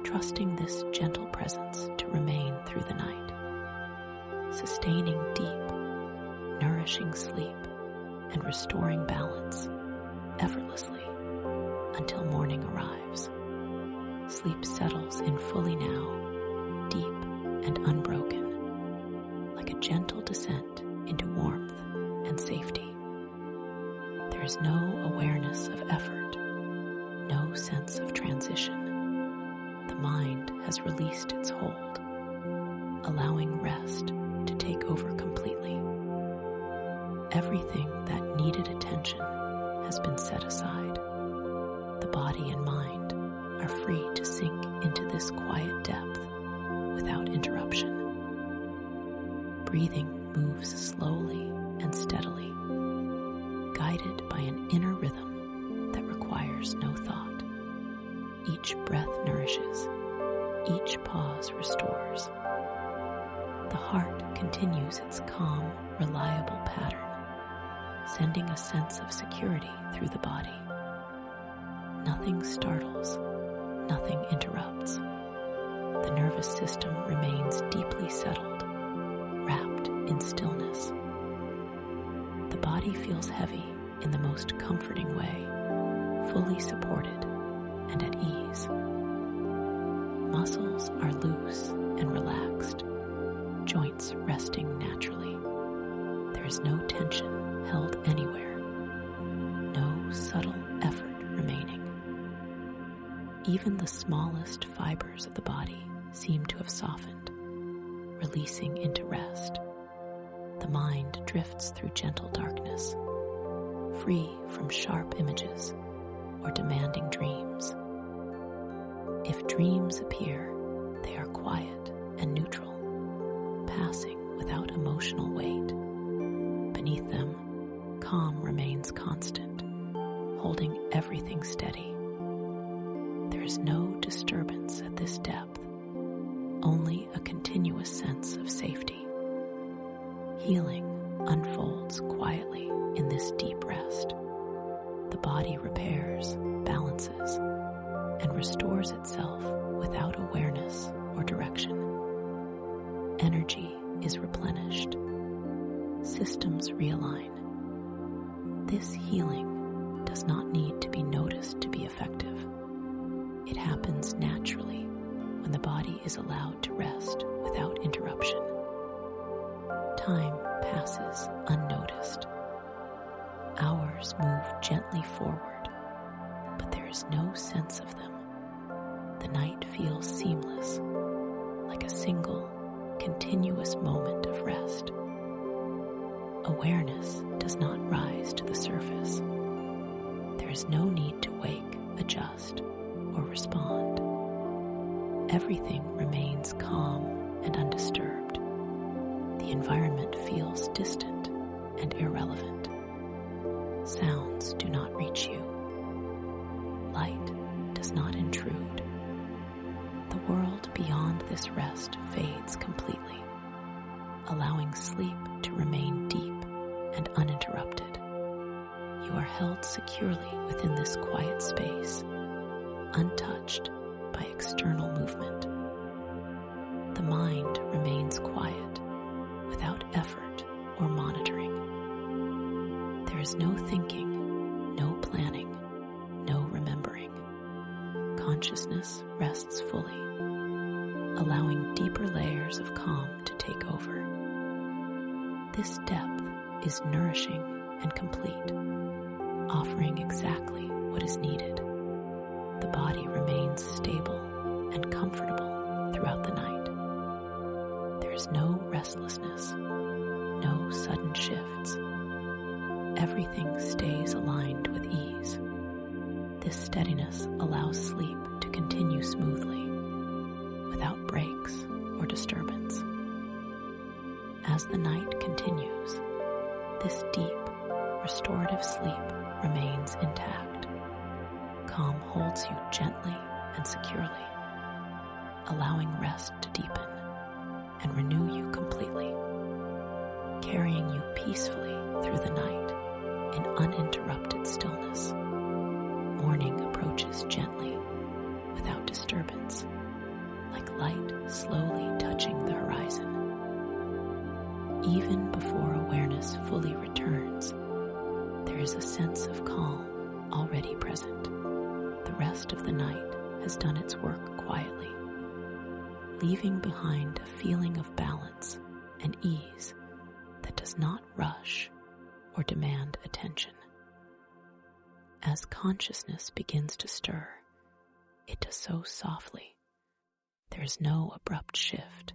trusting this gentle presence to remain through the night, sustaining deep, nourishing sleep and restoring balance effortlessly until morning arrives. Sleep settles in fully now, deep and unbroken, like a gentle descent into warmth and safety. There is no awareness of effort, no sense of transition. The mind has released its hold, allowing rest to take over completely. Everything that needed attention has been set aside. The body and mind are free to sink into this quiet depth without interruption. Breathing moves slowly and steadily, guided by an inner rhythm that requires no thought. Each breath nourishes, each pause restores. The heart continues its calm, reliable pattern, sending a sense of security through the body. Nothing startles, nothing interrupts. The nervous system remains deeply settled, wrapped in stillness. The body feels heavy in the most comforting way, fully supported and at ease. Muscles are loose and relaxed, joints resting naturally. There is no tension held anywhere, no subtle effort remaining. Even the smallest fibers of the body seem to have softened, releasing into rest. The mind drifts through gentle darkness, free from sharp images or demanding dreams. If dreams appear, they are quiet and neutral, passing without emotional weight. Beneath them, calm remains constant, holding everything steady. There is no disturbance at this depth, only a continuous sense of safety. Healing unfolds quietly in this deep rest. The body repairs, balances, and restores itself without awareness or direction. Energy is replenished. Systems realign. This healing does not need to be noticed to be effective. It happens naturally when the body is allowed to rest without interruption. Time passes unnoticed. Hours move gently forward, but there is no sense of them. The night feels seamless, like a single, continuous moment of rest. Awareness does not rise to the surface. There is no need to wake, adjust, or respond. Everything remains calm and undisturbed. The environment feels distant and irrelevant. Sounds do not reach you. Light does not intrude. The world beyond this rest fades completely, allowing sleep to remain deep and uninterrupted. You are held securely within this quiet space, untouched by external movement. The mind remains quiet, without effort or monitoring. There is no thinking, no planning, no remembering. Consciousness rests fully, allowing deeper layers of calm to take over. This depth is nourishing and complete, offering exactly what is needed. The body remains stable and comfortable throughout the night. There is no restlessness, no sudden shifts. Everything stays aligned with ease. This steadiness allows sleep to continue smoothly, without breaks or disturbance. As the night continues, this deep, restorative sleep remains intact. Calm holds you gently and securely, allowing rest to deepen and renew you completely, carrying you peacefully through the night in uninterrupted stillness. Morning approaches gently, without disturbance, like light slowly touching the horizon. Even before awareness fully returns, there is a sense of calm rest of the night has done its work quietly, leaving behind a feeling of balance and ease that does not rush or demand attention. As consciousness begins to stir, it does so softly. There is no abrupt shift,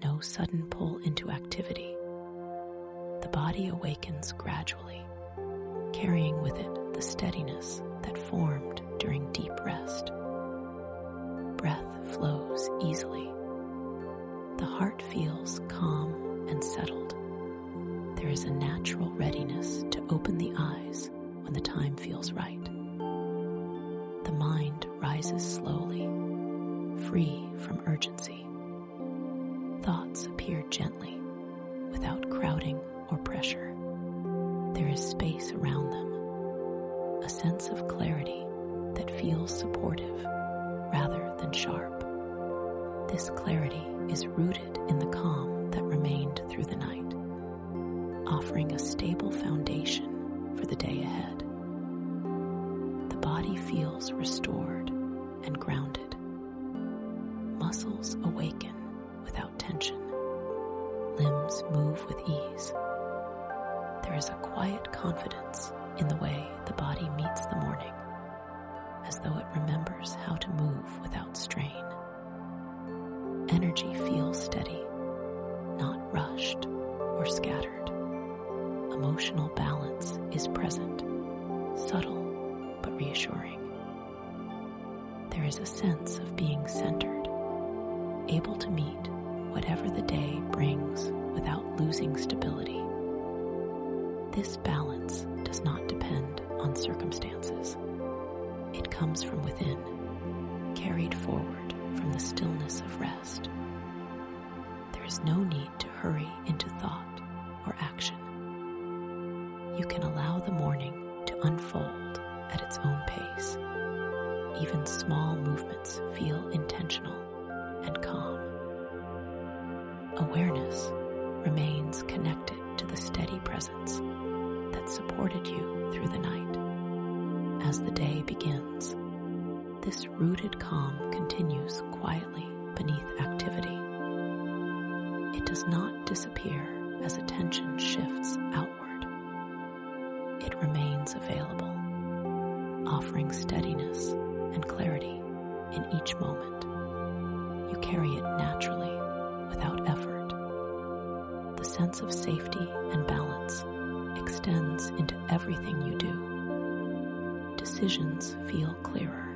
no sudden pull into activity. The body awakens gradually, carrying with it the steadiness that formed during deep rest. Breath flows easily. The heart feels calm and settled. There is a natural readiness to open the eyes when the time feels right. The mind rises slowly, free from urgency. Thoughts appear gently, without crowding or pressure. There is space around them, a sense of clarity that feels supportive rather than sharp. This clarity is rooted in the calm that remained through the night, offering a stable foundation for the day ahead. The body feels restored and grounded. Muscles awaken without tension. Limbs move with ease. There is a quiet confidence in the way the body meets the morning, as though it remembers how to move without strain. Energy feels steady, not rushed or scattered. Emotional balance is present, subtle but reassuring. There is a sense of being centered, able to meet whatever the day brings without losing stability. This balance does not depend on circumstances. It comes from within, carried forward from the stillness of rest. There is no need to hurry into thought or action. You can allow the morning to unfold at its own pace. Even small movements feel intentional and calm. Awareness remains connected to the steady presence that supported you through the night. As the day begins, this rooted calm continues quietly beneath activity. It does not disappear as attention shifts outward. It remains available, offering steadiness and clarity in each moment. You carry it naturally, without effort. The sense of safety and balance extends into everything you do. Decisions feel clearer.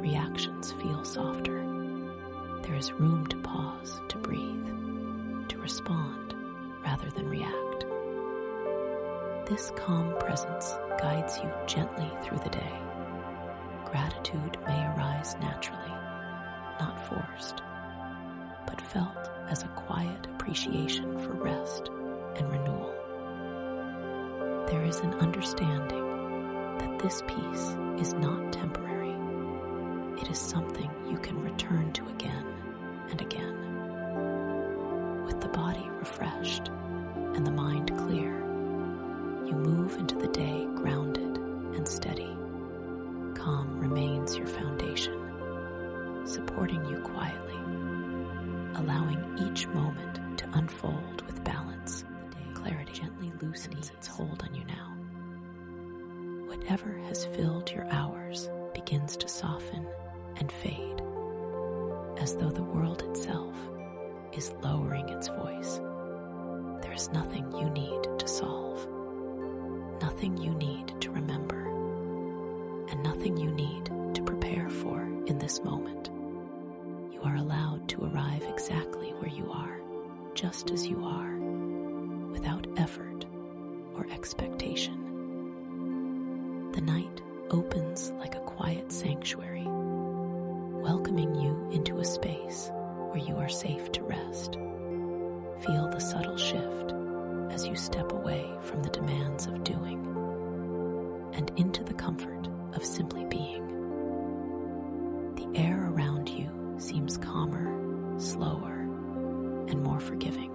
Reactions feel softer. There is room to pause, to breathe, to respond rather than react. This calm presence guides you gently through the day. Gratitude may arise naturally, not forced, but felt as a quiet appreciation for rest and renewal. There is an understanding that this peace is not temporary. It is something you can return to again and again. With the body refreshed and the mind clear, you move into the day grounded and steady. Calm remains your foundation, supporting you quietly, allowing each moment to unfold with balance. The day clarity gently loosens its hold on you now. Whatever has filled your hours begins to soften and fade, as though the world itself is lowering its voice. There is nothing you need to solve, nothing you need to remember, and nothing you need to prepare for in this moment. You are allowed to arrive exactly where you are, just as you are, without effort or expectation. The night opens like a quiet sanctuary, welcoming you into a space where you are safe to rest. Feel the subtle shift as you step away from the demands of doing and into the comfort of simply being. The air around you seems calmer, slower, and more forgiving.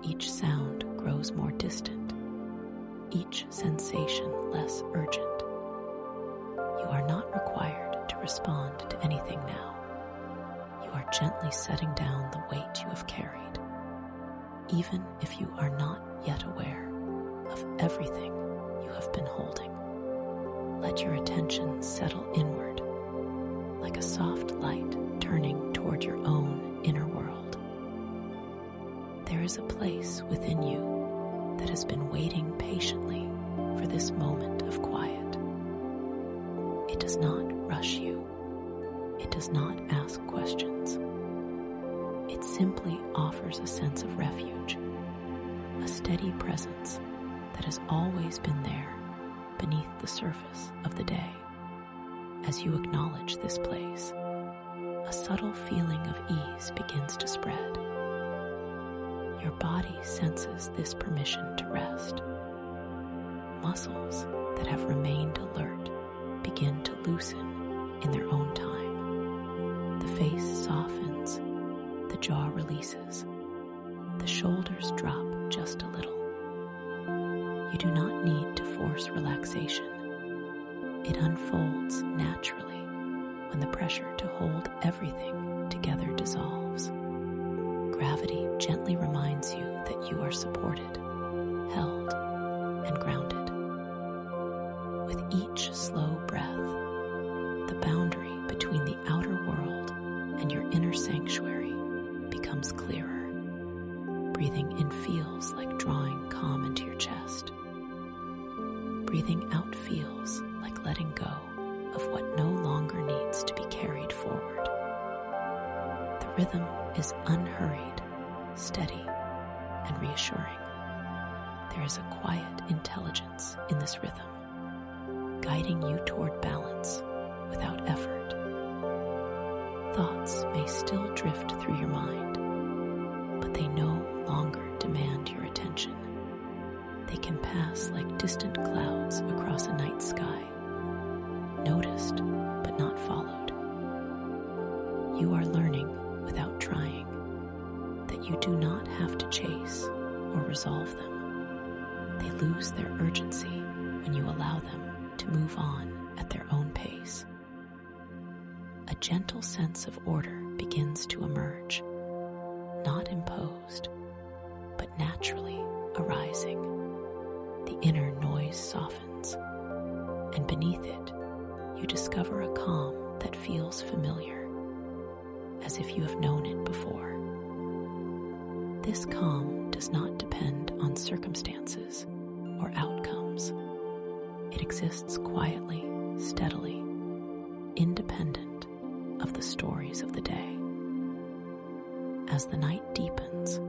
Each sound grows more distant, each sensation less urgent. You are respond to anything now. You are gently setting down the weight you have carried, even if you are not yet aware of everything you have been holding. Let your attention settle inward, like a soft light turning toward your own inner world. There is a place within you that has been waiting patiently for this moment of quiet. It does not rush you. It does not ask questions. It simply offers a sense of refuge, a steady presence that has always been there beneath the surface of the day. As you acknowledge this place, a subtle feeling of ease begins to spread. Your body senses this permission to rest. Muscles that have remained alert begin to loosen in their own time. The face softens, the jaw releases, the shoulders drop just a little. You do not need to force relaxation. It unfolds naturally when the pressure to hold everything together dissolves. Gravity gently reminds you that you are supported, held, and grounded. With each slow breath, the boundary between the outer world and your inner sanctuary becomes clearer. Breathing in feels like drawing calm into your chest. Breathing out feels like letting go of what no longer needs to be carried forward. The rhythm is unhurried, steady, and reassuring. There is a quiet intelligence in this rhythm, guiding you toward balance without effort. Thoughts may still drift through your mind, but they no longer demand your attention. They can pass like distant clouds across a night sky, noticed but not followed. You are learning without trying that you do not have to chase or resolve them. They lose their urgency when you allow them to move on at their own pace. A gentle sense of order begins to emerge, not imposed, but naturally arising. The inner noise softens, and beneath it, you discover a calm that feels familiar, as if you have known it before. This calm does not depend on circumstances or outcomes. It exists quietly, steadily, independent of the stories of the day. As the night deepens,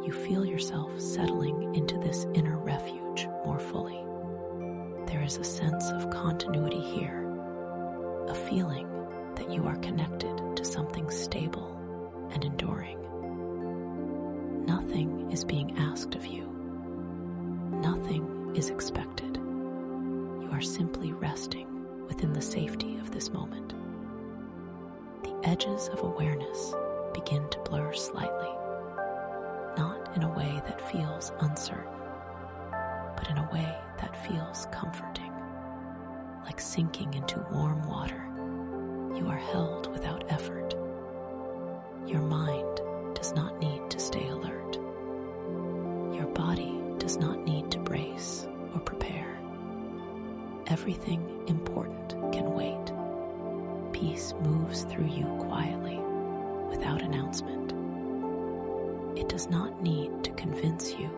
you feel yourself settling into this inner refuge more fully. There is a sense of continuity here, a feeling that you are connected to something stable and enduring. Nothing is being asked of you. Nothing is expected. You are simply resting within the safety of this moment. The edges of awareness begin to blur slightly, not in a way that feels uncertain, but in a way that feels comforting, like sinking into warm water. You are held without effort. Your mind does not need to stay alert. Your body does not need to brace or prepare. Everything important can wait. Peace moves through you quietly, without announcement. It does not need to convince you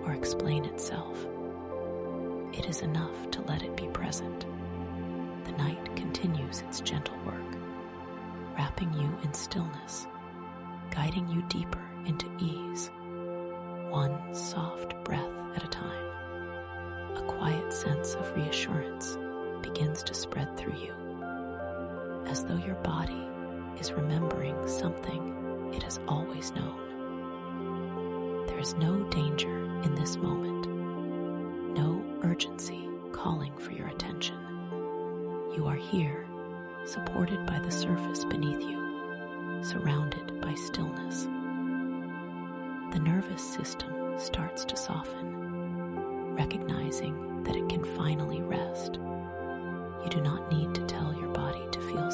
or explain itself. It is enough to let it be present. The night continues its gentle work, wrapping you in stillness, guiding you deeper into ease, one soft breath at a time. A quiet sense of reassurance begins to spread through you, as though your body is remembering something it has always known. There is no danger in this moment, no urgency calling for your attention. You are here, supported by the surface beneath you, surrounded by stillness. The nervous system starts to soften, recognizing that it can finally rest. You do not need to tell your body to feel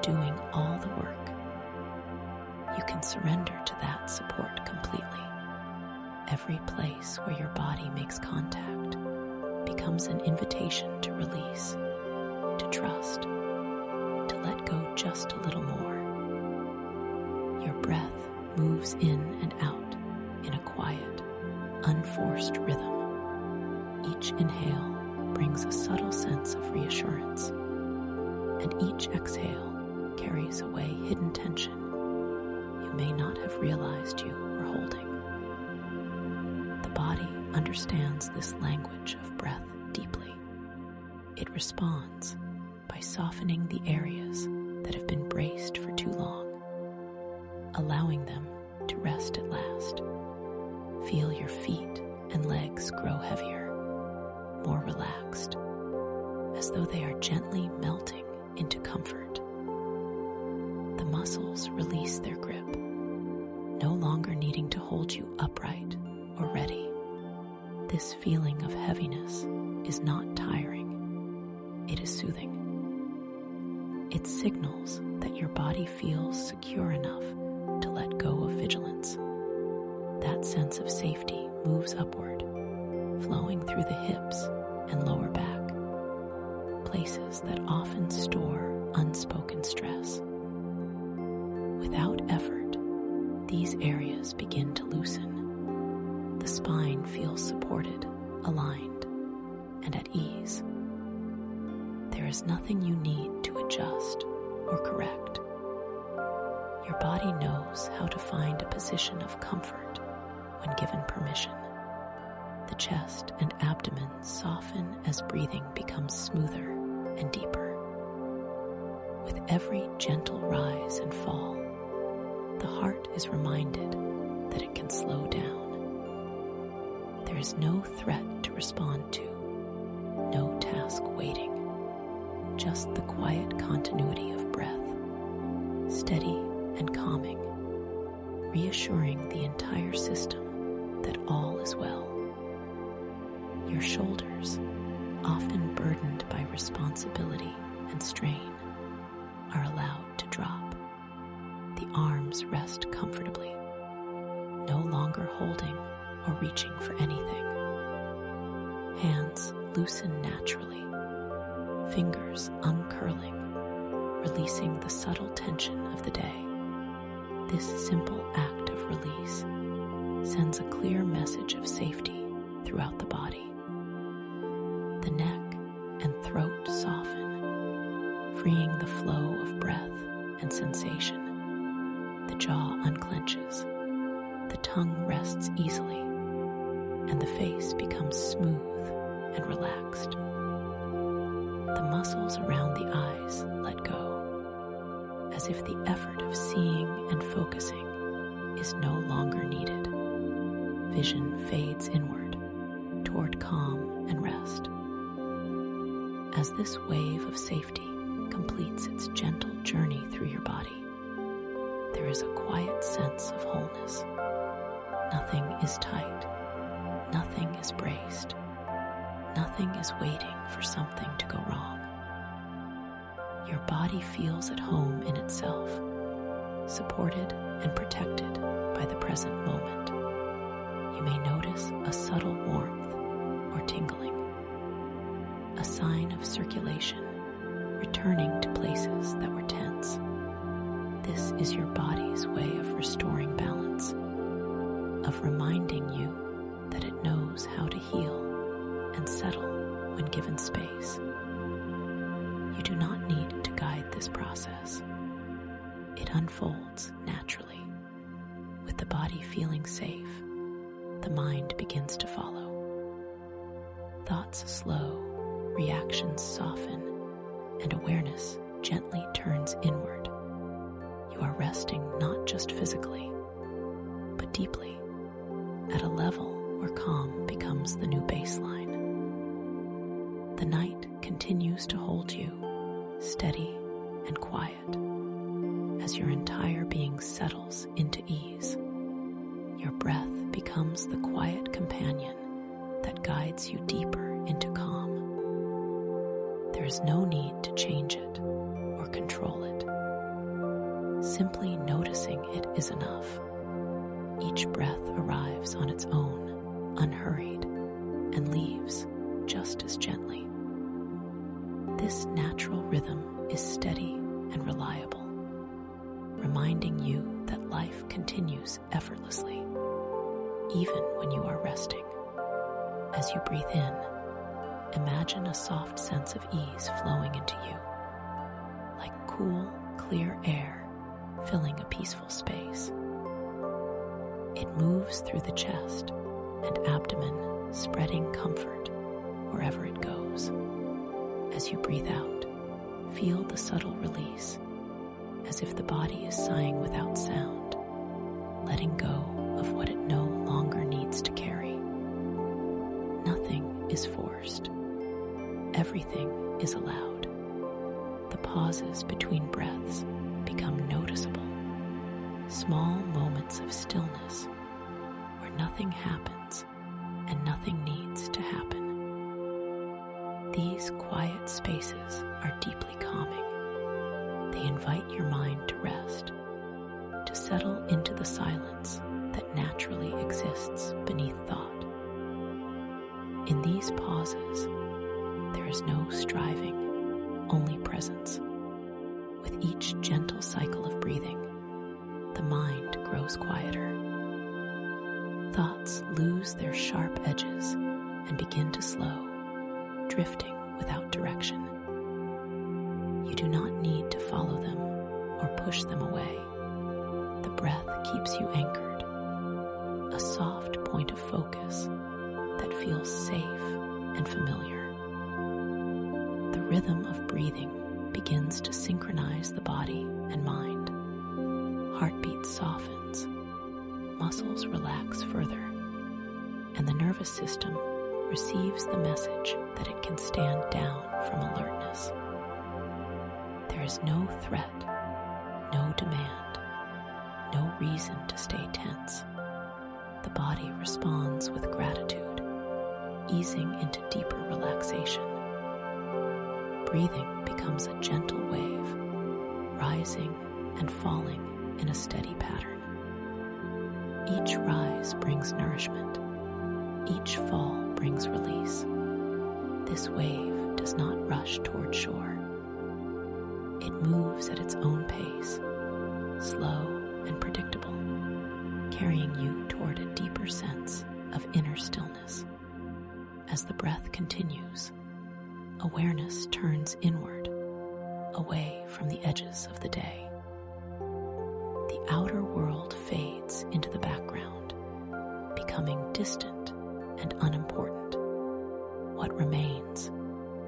doing all the work. You can surrender to that support completely. Every place where your body makes contact becomes an invitation to release, to trust, to let go just a little more. Your breath moves in and out in a quiet, unforced rhythm. Each inhale brings a subtle sense of reassurance, and each exhale carries away hidden tension you may not have realized you were holding. The body understands this language of breath deeply. It responds by softening the areas that have been braced for too long, allowing them to rest at last. Feel your feet and legs grow heavier, more relaxed, as though they are gently melting into comfort. The muscles release their grip, no longer needing to hold you upright or ready. This feeling of heaviness is not tiring, it is soothing. It signals that your body feels secure enough to let go of vigilance. That sense of safety moves upward, flowing through the hips and lower back, places that often store unspoken stress. Without effort, these areas begin to loosen. The spine feels supported, aligned, and at ease. There is nothing you need to adjust or correct. Your body knows how to find a position of comfort when given permission. The chest and abdomen soften as breathing becomes smoother and deeper. With every gentle rise and fall, the heart is reminded that it can slow down. There is no threat to respond to, no task waiting, just the quiet continuity of breath, steady and calming, reassuring the entire system that all is well. Your shoulders, often burdened by responsibility and strain, are allowed to drop. The arms rest comfortably, no longer holding or reaching for anything. Hands loosen naturally, fingers uncurling, releasing the subtle tension of the day. This simple act of release sends a clear message of safety throughout the body. The neck and throat soften, freeing the flow of breath and sensation. The jaw unclenches, the tongue rests easily, and the face becomes smooth and relaxed. The muscles around the eyes let go, as if the effort of seeing and focusing is no longer needed. Vision fades inward, toward calm and rest. As this wave of safety completes its gentle journey through your body, there is a quiet sense of wholeness. Nothing is tight, nothing is braced, nothing is waiting for something to go wrong. Your body feels at home in itself, supported and protected by the present moment. You may notice a subtle warmth or tingling, a sign of circulation returning to places that were tense. This is your body's way of restoring balance, of reminding you that it knows how to heal and settle when given space. You do not need to guide this process. It unfolds naturally. With the body feeling safe, the mind begins to follow. Thoughts slow, reactions soften, and awareness gently turns inward. You are resting not just physically, but deeply, at a level where calm becomes the new baseline. The night continues to hold you, steady and quiet, as your entire being settles into ease. Your breath becomes the quiet companion that guides you deeper into calm. There is no need to change it or control it. Simply noticing it is enough. Each breath arrives on its own, unhurried, and leaves just as gently. This natural rhythm is steady and reliable, reminding you that life continues effortlessly, even when you are resting. As you breathe in, imagine a soft sense of ease flowing into you, like cool, clear air filling a peaceful space. It moves through the chest and abdomen, spreading comfort wherever it goes. As you breathe out, feel the subtle release, as if the body is sighing without sound, letting go of what it no longer needs to carry. Nothing is forced. Everything is allowed. The pauses between breaths become noticeable, small moments of stillness where nothing happens and nothing needs to happen. These quiet spaces are deeply calming. They invite your mind to rest, to settle into the silence that naturally exists beneath thought. In these pauses, there is no striving, only presence. With each gentle cycle of breathing, the mind grows quieter. Thoughts lose their sharp edges and begin to slow, drifting without direction. You do not need to follow them or push them away. The breath keeps you anchored, a soft point of focus that feels safe and familiar. The rhythm of breathing begins to synchronize the body and mind. Heartbeat softens, muscles relax further, and the nervous system receives the message that it can stand down from alertness. There is no threat, no demand, no reason to stay tense. The body responds with gratitude, easing into deeper relaxation. Breathing becomes a gentle wave, rising and falling in a steady pattern. Each rise brings nourishment. Each fall brings release. This wave does not rush toward shore. It moves at its own pace, slow and predictable, carrying you toward a deeper sense of inner stillness. As the breath continues, awareness turns inward, away from the edges of the day. The outer world fades into the background, becoming distant and unimportant. What remains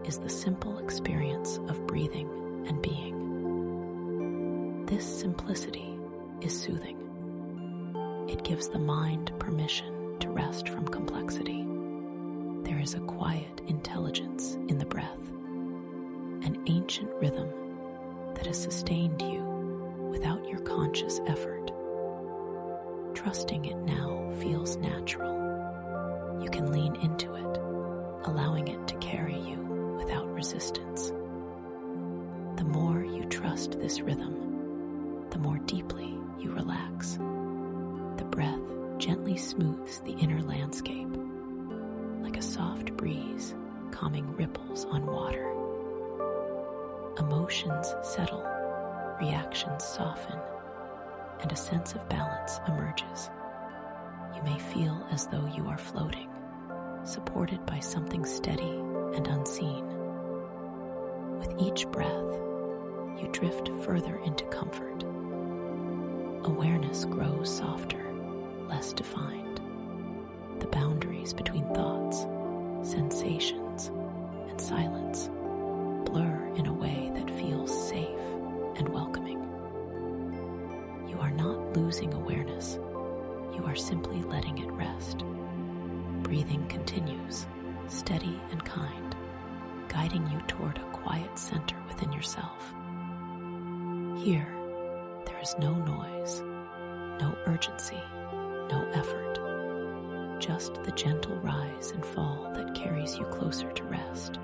is the simple experience of breathing and being. This simplicity is soothing. It gives the mind permission to rest from complexity. There is a quiet intelligence in the breath, an ancient rhythm that has sustained you without your conscious effort. Trusting it now feels natural. You can lean into it, allowing it to carry you without resistance. The more you trust this rhythm, the more deeply you relax. The breath gently smooths the inner landscape, like a soft breeze calming ripples on water. Emotions settle, reactions soften, and a sense of balance emerges. You may feel as though you are floating, supported by something steady and unseen. With each breath, you drift further into comfort. Awareness grows softer, less defined. The boundaries between thoughts, sensations, and silence blur in a way that feels safe and welcoming. You are not losing awareness. You are simply letting it rest. Breathing continues, steady and kind, guiding you toward a quiet center within yourself. Here, there is no noise, no urgency, no effort, just the gentle rise and fall that carries you closer to rest,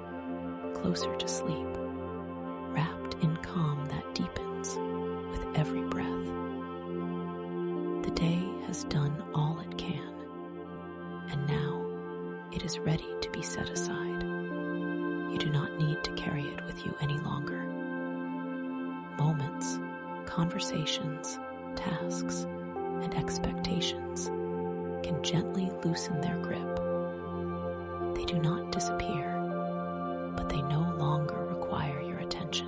closer to sleep, wrapped in calm that deepens with every breath. The day has done all it can, and now it is ready to be set aside. You do not need to carry it with you any longer. Moments, conversations, tasks, and expectations can gently loosen their grip. They do not disappear, but they no longer require your attention.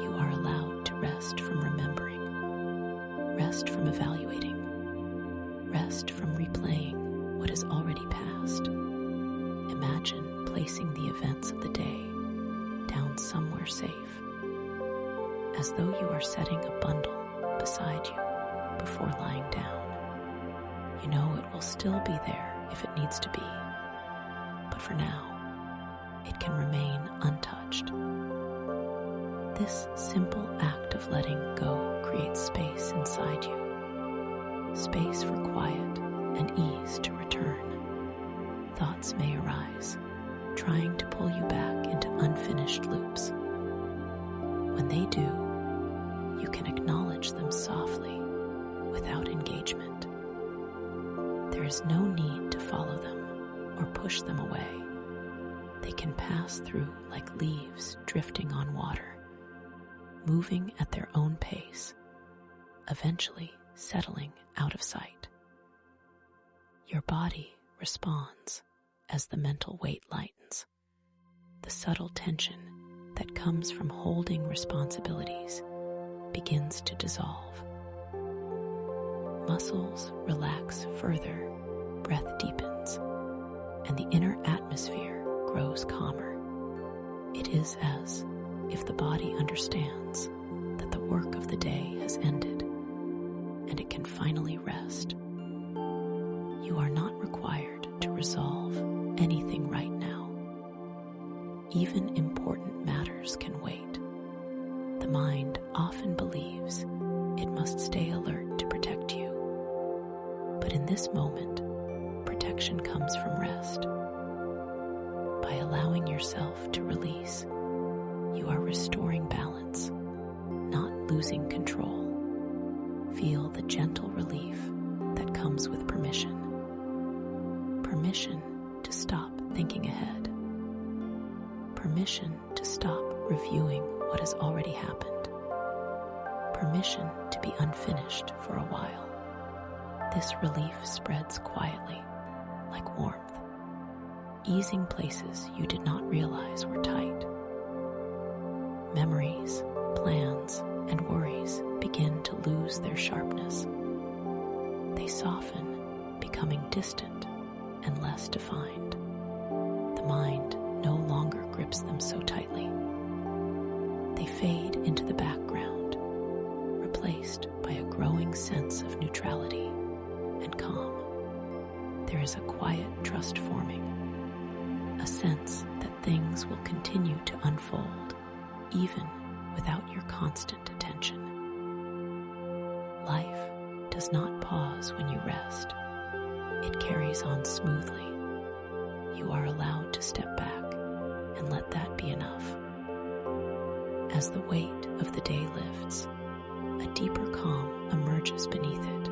You are allowed to rest from remembering, rest from evaluating, rest from replaying what is already past. Imagine placing the events of the day down somewhere safe, as though you are setting a bundle beside you before lying down. You know it will still be there if it needs to be, but for now, it can remain untouched. This simple act of letting go creates space inside you, space for quiet and ease to return. Thoughts may arise, trying to pull you back into unfinished loops. When they do, you can acknowledge them softly, without engagement. There is no need to follow them or push them away. They can pass through like leaves drifting on water, moving at their own pace, eventually settling out of sight. Your body responds as the mental weight lightens. The subtle tension that comes from holding responsibilities begins to dissolve. Muscles relax further, breath deepens, and the inner atmosphere grows calmer. It is as if the body understands that the work of the day has ended and it can finally rest. You are not required to resolve anything right now. Even important matters can wait. The mind often believes it must stay alert to protect you. But in this moment, protection comes from rest. By allowing yourself to release, you are restoring balance, not losing control. Feel the gentle relief that comes with permission. Permission to stop thinking ahead. Permission to stop reviewing what has already happened. Permission to be unfinished for a while. This relief spreads quietly, like warmth, easing places you did not realize were tight. Memories, plans, and worries begin to lose their sharpness. They soften, becoming distant and less defined. The mind no longer grips them so tightly. They fade into the background, replaced by a growing sense of neutrality and calm. There is a quiet trust forming, a sense that things will continue to unfold even without your constant attention. Life does not pause when you rest. It carries on smoothly. You are allowed to step back and let that be enough. As the weight of the day lifts, a deeper calm emerges beneath it.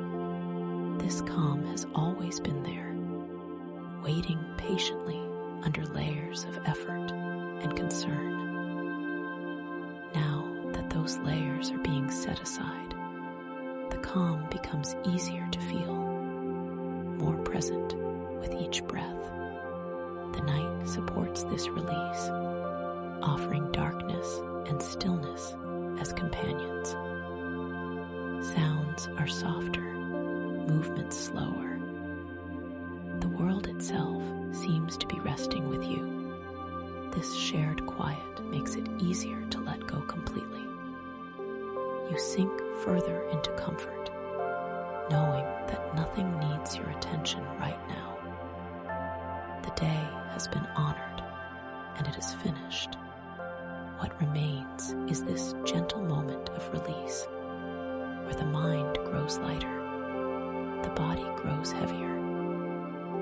This calm has always been there, waiting patiently under layers of effort and concern. Now that those layers are being set aside, the calm becomes easier to feel, more present with each breath. The night supports this release, offering darkness and stillness as companions. Sounds are softer, movements slower. The world itself seems to be resting with you. This shared quiet makes it easier to let go completely. You sink further into comfort, knowing that nothing needs your attention right now. The day has been honored, and it is finished. What remains is this gentle moment of release, where the mind grows lighter, the body grows heavier,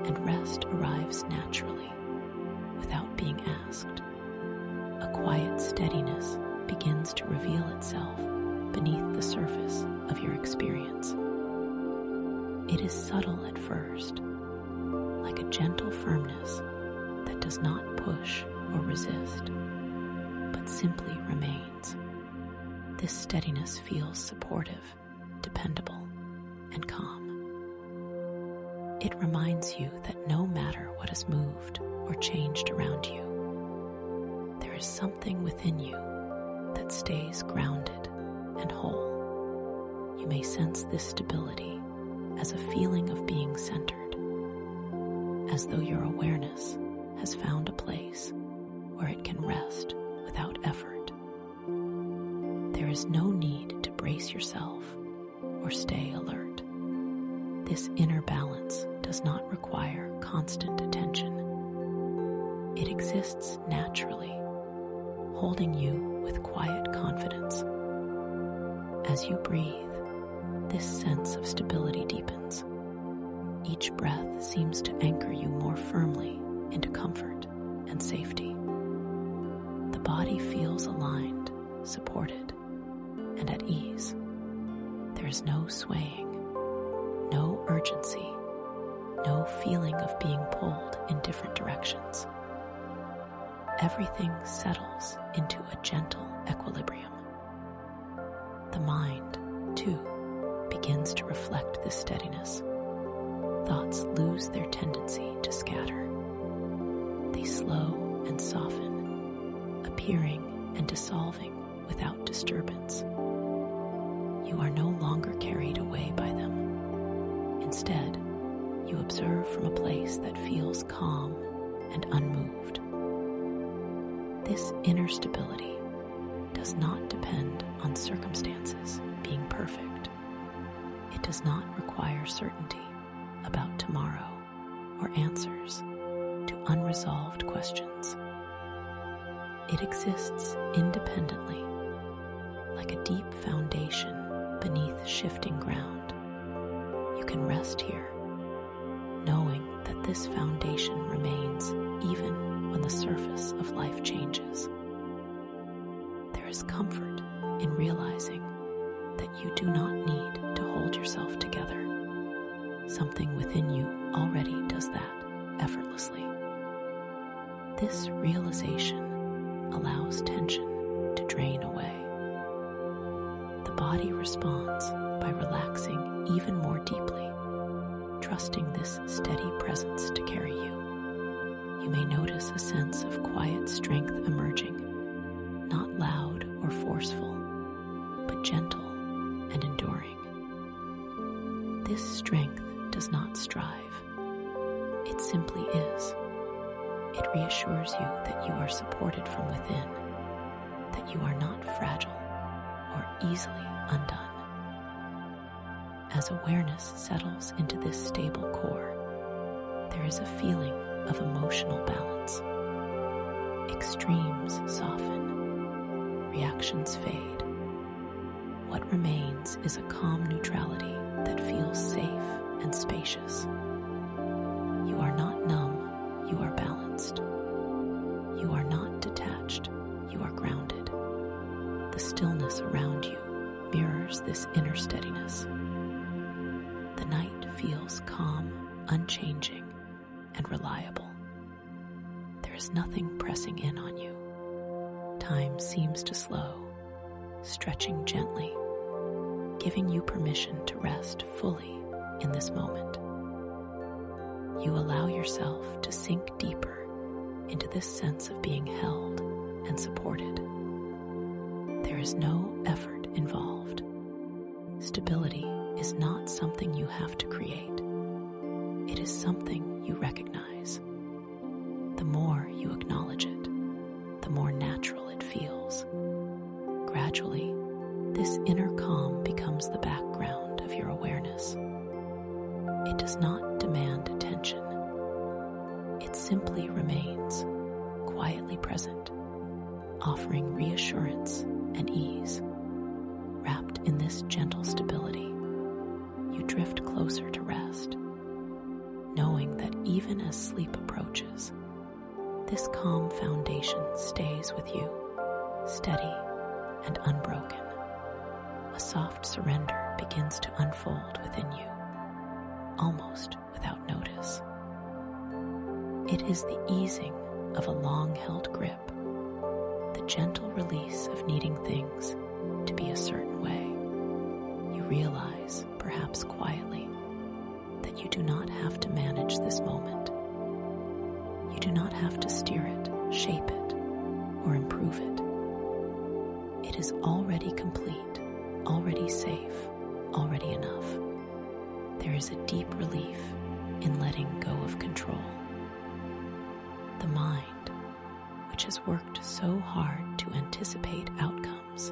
and rest arrives naturally, without being asked. A quiet steadiness begins to reveal itself beneath the surface of your experience. It is subtle at first, like a gentle firmness that does not push or resist, but simply remains. This steadiness feels supportive, dependable, and calm. It reminds you that no matter what has moved or changed around you, there is something within you that stays grounded and whole. You may sense this stability as a feeling of being centered, as though your awareness has found a place where it can rest without effort. There is no need to brace yourself or stay alert. This inner balance does not require constant attention. It exists naturally, holding you with quiet confidence. As you breathe, this sense of stability deepens. Each breath seems to anchor you more firmly into comfort and safety. The body feels aligned, supported, and at ease. There is no swaying, no urgency, no feeling of being pulled in different directions. Everything settles into a gentle equilibrium. The mind, too, begins to reflect this steadiness. Thoughts lose their tendency to scatter. They slow and soften, appearing and dissolving without disturbance. You are no longer carried away by them. Instead, you observe from a place that feels calm and unmoved. This inner stability does not depend on circumstances being perfect. It does not require certainty about tomorrow or answers to unresolved questions. It exists independently, like a deep foundation beneath shifting ground. You can rest here, knowing that this foundation remains even when the surface of life changes. There is comfort in realizing that you do not need to hold yourself together. Something within you already does that effortlessly. This realization allows tension to drain away. The body responds by relaxing even more deeply, trusting this steady presence to carry you. You may notice a sense of quiet strength emerging, not loud or forceful, but gentle and enduring. This strength does not strive. It simply is. It reassures you that you are supported from within, that you are not fragile or easily undone. As awareness settles into this stable core, there is a feeling of emotional balance. Extremes soften, reactions fade. What remains is a calm neutrality that feels safe and spacious. You are not numb, you are balanced. You are not detached, you are grounded. The stillness around you mirrors this inner steadiness. The night feels calm, unchanging, and reliable. There is nothing pressing in on you. Time seems to slow, stretching gently, giving you permission to rest fully in this moment. You allow yourself to sink deeper into this sense of being held and supported. There is no effort involved. Stability is not something you have to create. It is something you recognize. The more you acknowledge it, the more natural it feels. Gradually, this inner calm becomes the background of your awareness. It does not demand attention. It simply remains, quietly present, offering reassurance and ease. Wrapped in this gentle stability, you drift closer to rest, knowing that even as sleep approaches, this calm foundation stays with you, steady and unbroken. a soft surrender begins to unfold within you, almost without notice. It is the easing of a long-held grip, the gentle release of needing things to be a certain way. You realize, perhaps quietly, that you do not have to manage this moment. You do not have to steer it, shape it, or improve it. It is already complete, already safe, already enough. There is a deep relief in letting go of control. The mind, which has worked so hard to anticipate outcomes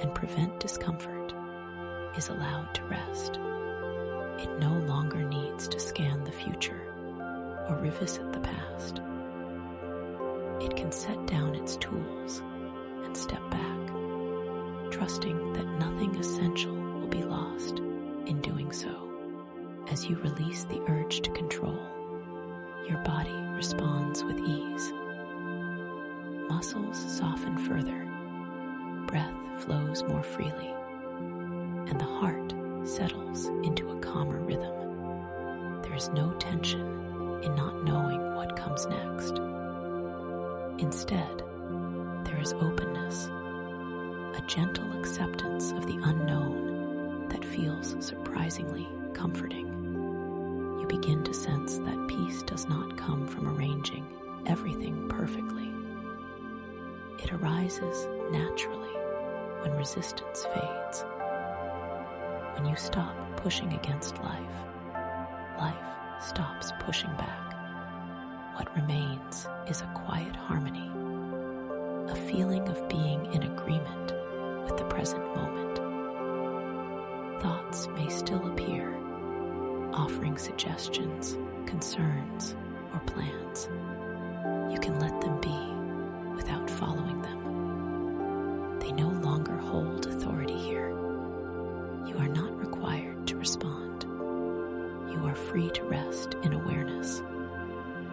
and prevent discomfort, is allowed to rest. It no longer needs to scan the future or revisit the past. It can set down its tools and step back, trusting that nothing essential will be lost in doing so. As you release the urge to control, your body responds with ease. Muscles soften further, breath flows more freely, and the heart settles into a calmer rhythm. There is no tension in not knowing what comes next. Instead, there is openness, a gentle acceptance of the unknown that feels surprisingly comforting. You begin to sense that peace does not come from arranging everything perfectly. It arises naturally when resistance fades. When you stop pushing against life, life stops pushing back. What remains is a quiet harmony, a feeling of being in agreement with the present moment. Thoughts may still appear, offering suggestions, concerns, or plans. You can let them be without following them. They no longer hold authority here. You are not required to respond. You are free to rest in awareness,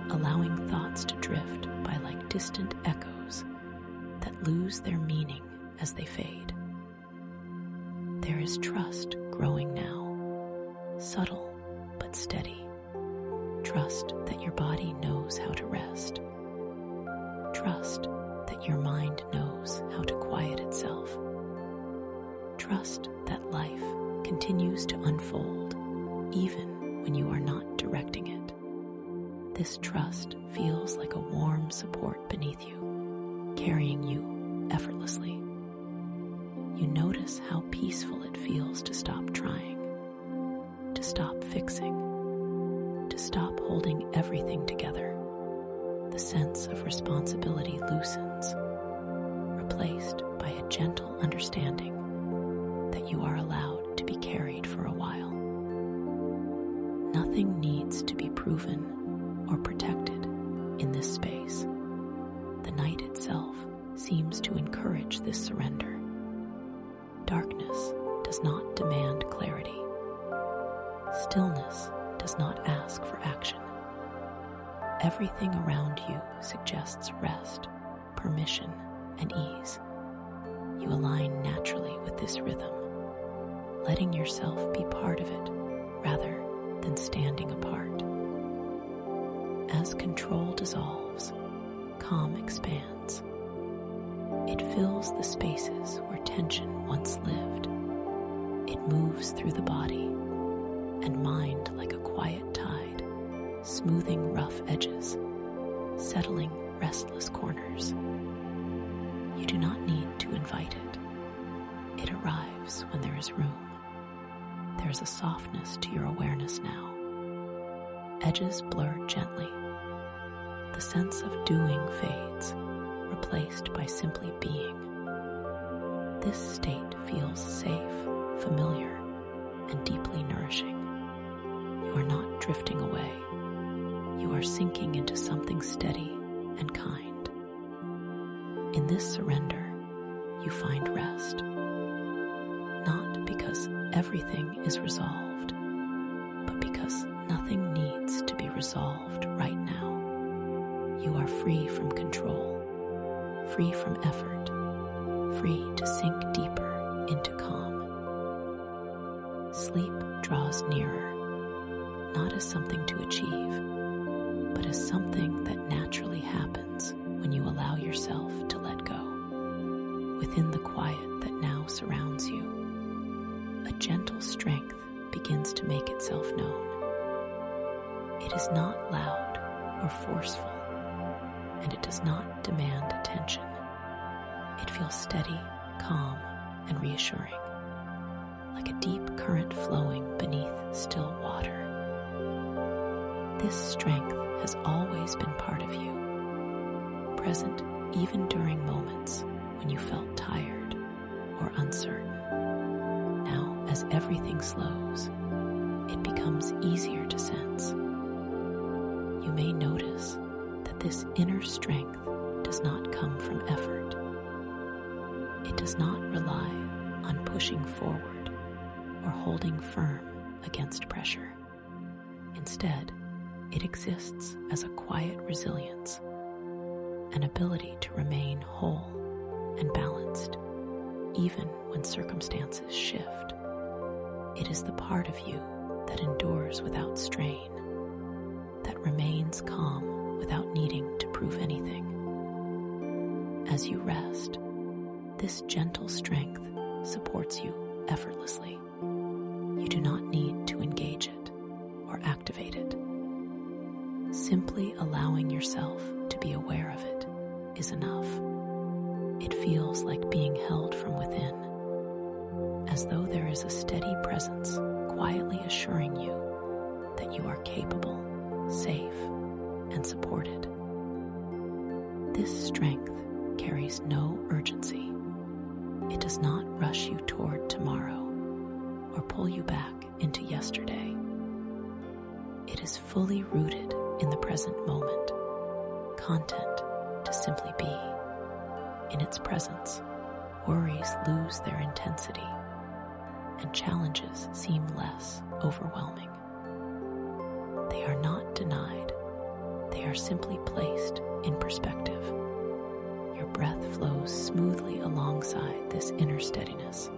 allowing thoughts to drift by like distant echoes that lose their meaning as they fade. There is trust growing now, subtle but steady. Trust that your body knows how to rest. Trust that your mind knows how to quiet itself. Trust that life continues to unfold even when you are not directing it. This trust feels like a warm support beneath you, carrying you effortlessly. You notice how peaceful it feels to stop trying, to stop fixing, to stop holding everything together. The sense of responsibility loosens, replaced by a gentle understanding that you are allowed to be carried for a while. Nothing needs to be proven or protected in this space. The night itself seems to encourage this surrender. Darkness does not demand clarity. Stillness does not ask for action. Everything around you suggests rest, permission, and ease. You align naturally with this rhythm, letting yourself be part of it rather than standing apart. As control dissolves, calm expands. It fills the spaces where tension once lived. It moves through the body and mind like a quiet tide, smoothing rough edges, settling restless corners. You do not need to invite it. It arrives when there is room. There is a softness to your awareness now. Edges blur gently. The sense of doing fades, replaced by simply being. This state feels safe, familiar, and deeply nourishing. You are not drifting away. You are sinking into something steady and kind. In this surrender, you find rest. Not because everything is resolved, but because nothing needs to be resolved right now. You are free from control, free from effort, free to sink deeper into calm. sleep draws nearer, not as something to achieve, but as something that naturally happens when you allow yourself to let go. Within the quiet that now surrounds you, a gentle strength begins to make itself known. It is not loud or forceful, and it does not demand attention. It feels steady, calm, and reassuring, like a deep current flowing beneath still water. This strength has always been part of you, present even during moments when you felt tired or uncertain. Now, as everything slows, it becomes easier to sense. You may notice that this inner strength does not come from effort. It does not rely on pushing forward or holding firm against pressure. Instead, it exists as a quiet resilience, an ability to remain whole and balanced, even when circumstances shift. It is the part of you that endures without strain, that remains calm without needing to prove anything. As you rest, this gentle strength supports you effortlessly. You do not need to engage it or activate it. Simply allowing yourself to be aware of it is enough. It feels like being held from within, as though there is a steady presence quietly assuring you that you are capable, safe, and supported. This strength carries no urgency. It does not rush you toward tomorrow or pull you back into yesterday. It is fully rooted in the present moment, content to simply be. In its presence, worries lose their intensity, and challenges seem less overwhelming. They are not denied, they are simply placed in perspective. Your breath flows smoothly alongside this inner steadiness.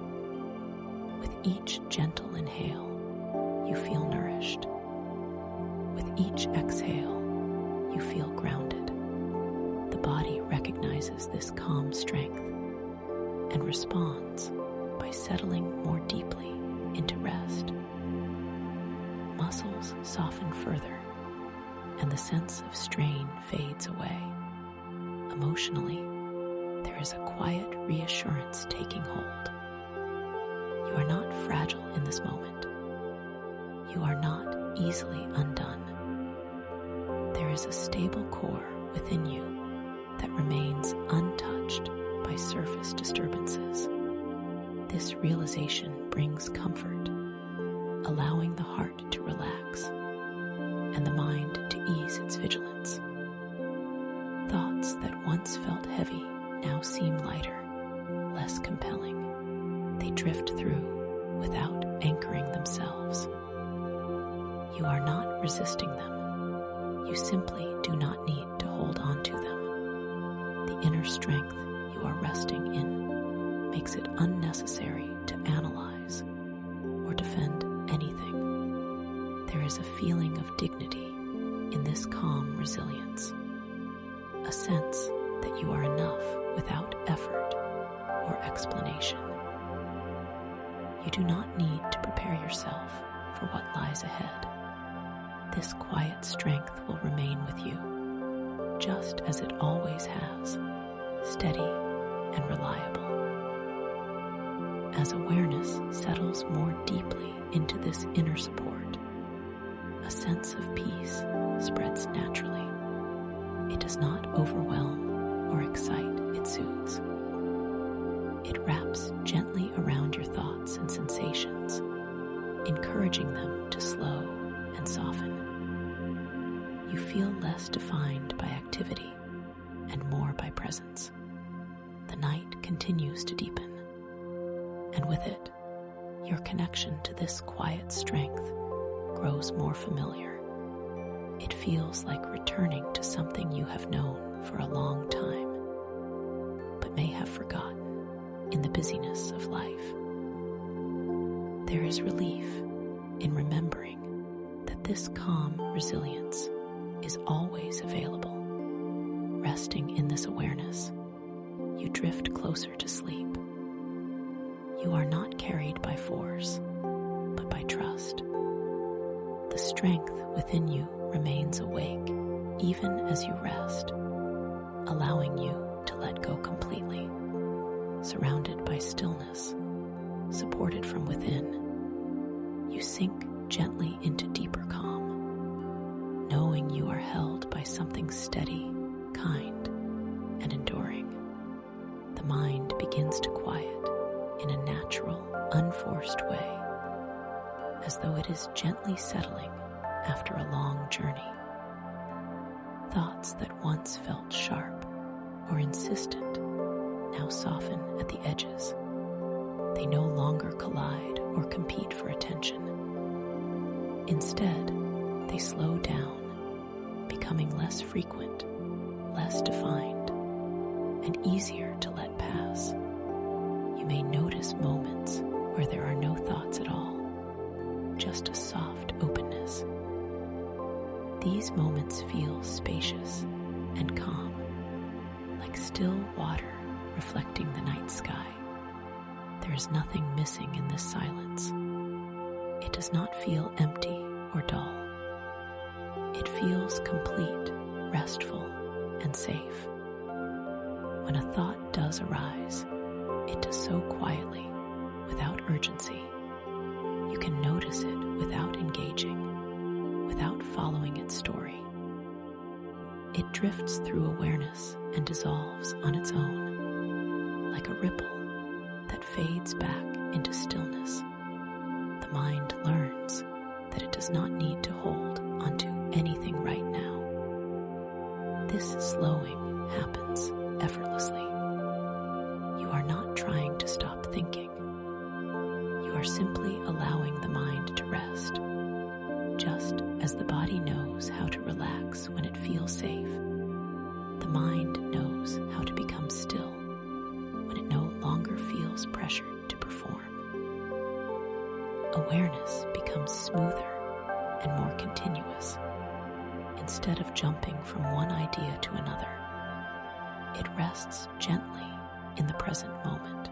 With each gentle inhale, you feel nourished. With each exhale, you feel grounded. The body recognizes this calm strength and responds by settling more deeply into rest. Muscles soften further, and the sense of strain fades away. Emotionally, there is a quiet reassurance taking hold. You are not fragile in this moment. You are not easily undone. There is a stable core within you that remains untouched by surface disturbances. This realization brings comfort, allowing the heart to relax and the mind to ease its vigilance. Thoughts that once felt heavy now seem lighter, less compelling. They drift through without anchoring themselves. You are not resisting them. You simply do not need to hold on to them. The inner strength you are resting in makes it unnecessary to analyze or defend anything. There is a feeling of dignity in this calm resilience, a sense that you are enough without effort or explanation. You do not need to prepare yourself for what lies ahead. This quiet strength will remain with you, just as it always has, steady and reliable. As awareness settles more deeply into this inner support, a sense of peace spreads naturally. It does not overwhelm or excite, it soothes. It wraps gently around your thoughts and sensations, encouraging them to slow and soften. You feel less defined by activity and more by presence. The night continues to deepen, and with it, your connection to this quiet strength grows more familiar. It feels like returning to something you have known for a long time, but may have forgotten in the busyness of life. There is relief in remembering that this calm resilience is always available. Resting in this awareness, you drift closer to sleep. You are not carried by force, but by trust. The strength within you remains awake even as you rest, allowing you to let go completely, surrounded by stillness, supported from within. You sink gently into deeper calm, knowing you are held by something steady, kind, and enduring. The mind begins to quiet in a natural, unforced way, as though it is gently settling after a long journey. Thoughts that once felt sharp or insistent now soften at the edges. They no longer collide or compete for attention. Instead, they slow down, becoming less frequent, less defined, and easier to let pass. You may notice moments where there are no thoughts at all, just a soft openness. These moments feel spacious and calm, like still water reflecting the night sky. There is nothing missing in this silence. It does not feel empty or dull. It feels complete, restful, and safe. When a thought does arise, it does so quietly, without urgency. You can notice it without engaging, without following its story. It drifts through awareness and dissolves on its own, like a ripple that fades back into stillness. The mind learns that it does not need to hold onto anything right now. This slowing happens effortlessly. You are not trying to stop thinking. You are simply allowing the mind to rest, just as the body knows how to relax when it feels safe. The mind knows how to become still when it no longer feels pressured to perform. Awareness becomes smoother and more continuous. Instead of jumping from one idea to another, it rests gently in the present moment.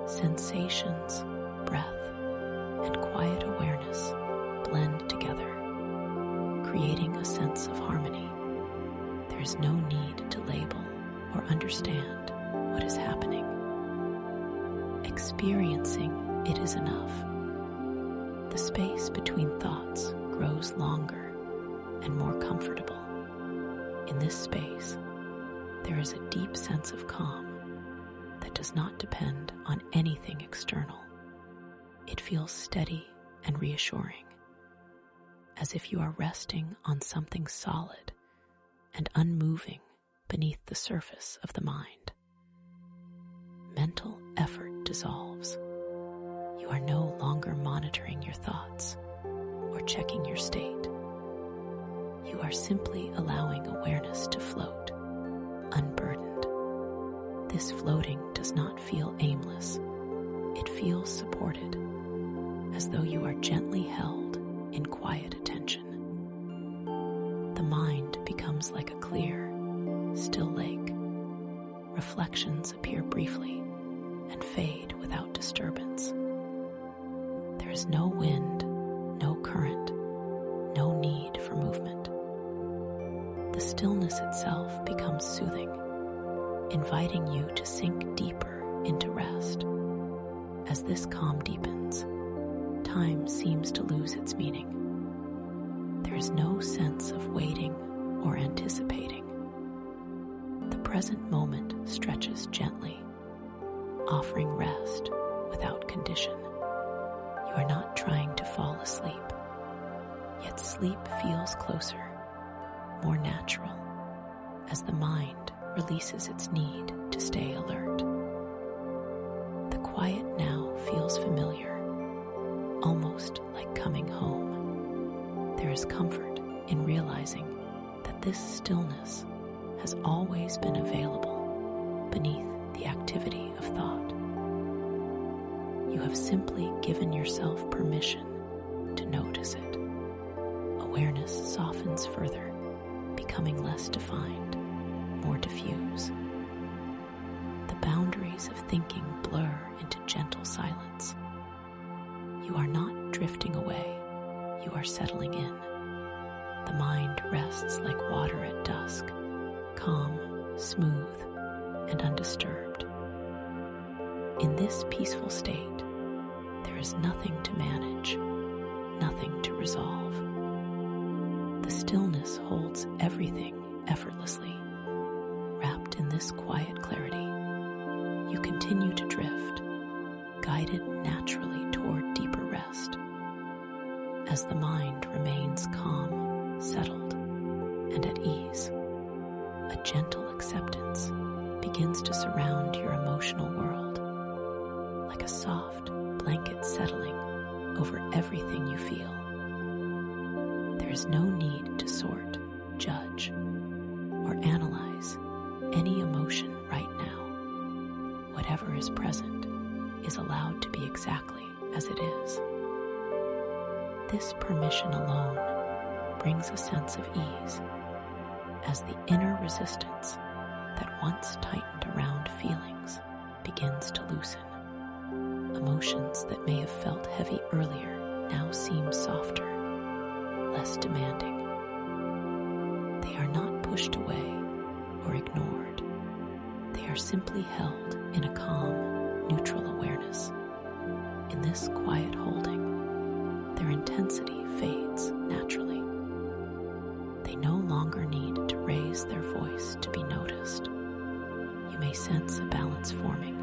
Sensations, breath, and quiet awareness blend together, creating a sense of harmony. There is no need to label or understand what is happening. Experiencing it is enough. The space between thoughts grows longer and more comfortable. In this space, there is a deep sense of calm that does not depend on anything external. It feels steady and reassuring, as if you are resting on something solid and unmoving beneath the surface of the mind. Mental effort dissolves. You are no longer monitoring your thoughts or checking your state. You are simply allowing awareness to float, unburdened. This floating does not feel aimless. It feels supported, as though you are gently held in quiet attention. The mind becomes like a clear, still lake. Reflections appear briefly and fade without disturbance. There is no wind, no current, no need for movement. The stillness itself becomes soothing, inviting you to sink deeper into rest. As this calm deepens, time seems to lose its meaning. There is no sense of waiting or anticipating. The present moment stretches gently, offering rest without condition. You are not trying to fall asleep, yet sleep feels closer, more natural, as the mind releases its need to stay alert. The quiet now feels familiar, almost like coming home. There is comfort in realizing that this stillness has always been available beneath the activity of thought. You have simply given yourself permission to notice it. Awareness softens further, becoming less defined, more diffuse. The boundaries of thinking blur into gentle silence. You are not drifting away, you are settling in. The mind rests like water at dusk, calm, smooth, and undisturbed. In this peaceful state, there is nothing to manage, nothing to resolve. The stillness holds everything effortlessly. Wrapped in this quiet clarity, you continue to drift, guided naturally toward deeper rest. As the mind remains calm, settled, and at ease, a gentle acceptance begins to surround your emotional world, like a soft blanket settling over everything you feel. There is no need to sort, judge, or analyze any emotion right now. Whatever is present is allowed to be exactly as it is. This permission alone brings a sense of ease, as the inner resistance that once tightened around feelings begins to loosen. Emotions that may have felt heavy earlier now seem softer, less demanding. They are not pushed away or ignored. They are simply held in a calm, neutral awareness. In this quiet holding, their intensity fades naturally. They no longer need to raise their voice to be noticed. You may sense a balance forming,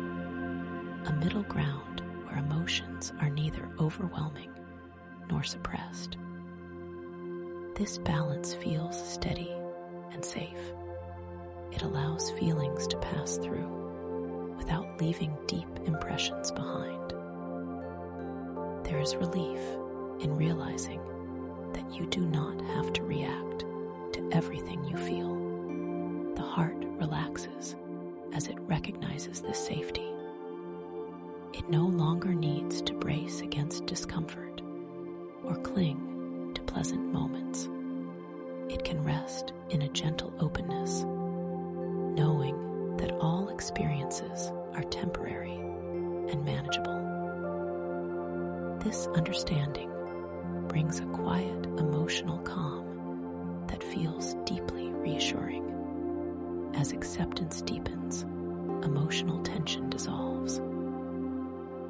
a middle ground where emotions are neither overwhelming nor suppressed. This balance feels steady and safe. It allows feelings to pass through without leaving deep impressions behind. There is relief in realizing that you do not have to react to everything you feel. The heart relaxes as it recognizes this safety. It no longer needs to brace against discomfort or cling to pleasant moments. It can rest in a gentle openness, knowing that all experiences are temporary and manageable. This understanding brings a quiet emotional calm that feels deeply reassuring. As acceptance deepens, emotional tension dissolves.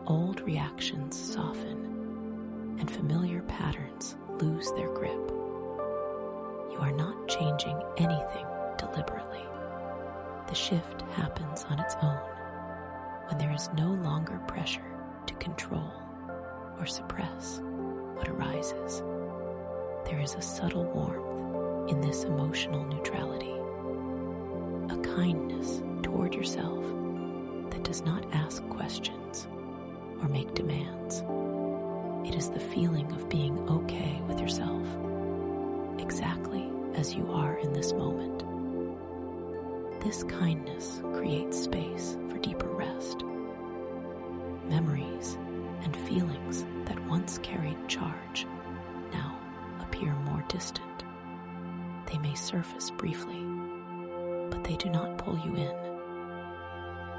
Old reactions soften, and familiar patterns lose their grip. You are not changing anything deliberately. The shift happens on its own when there is no longer pressure to control or suppress what arises. There is a subtle warmth in this emotional neutrality, a kindness toward yourself that does not ask questions or make demands. It is the feeling of being okay with yourself, exactly as you are in this moment. This kindness creates space for deeper rest. Memories and feelings that once carried charge now appear more distant. They may surface briefly, but they do not pull you in.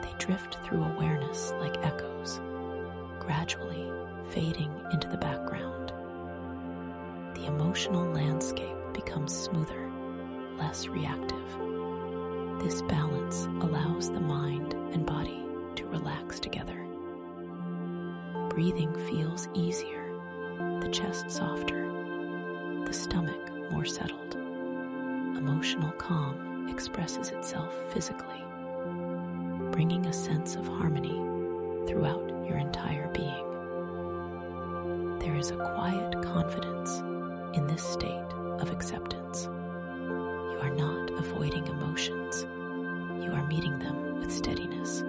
They drift through awareness like echoes, gradually fading into the background. The emotional landscape becomes smoother, less reactive. This balance allows the mind and body to relax together. Breathing feels easier, the chest softer, the stomach more settled. Emotional calm expresses itself physically, bringing a sense of harmony throughout your entire being. There is a quiet confidence in this state of acceptance. You are not avoiding emotions. You are meeting them with steadiness.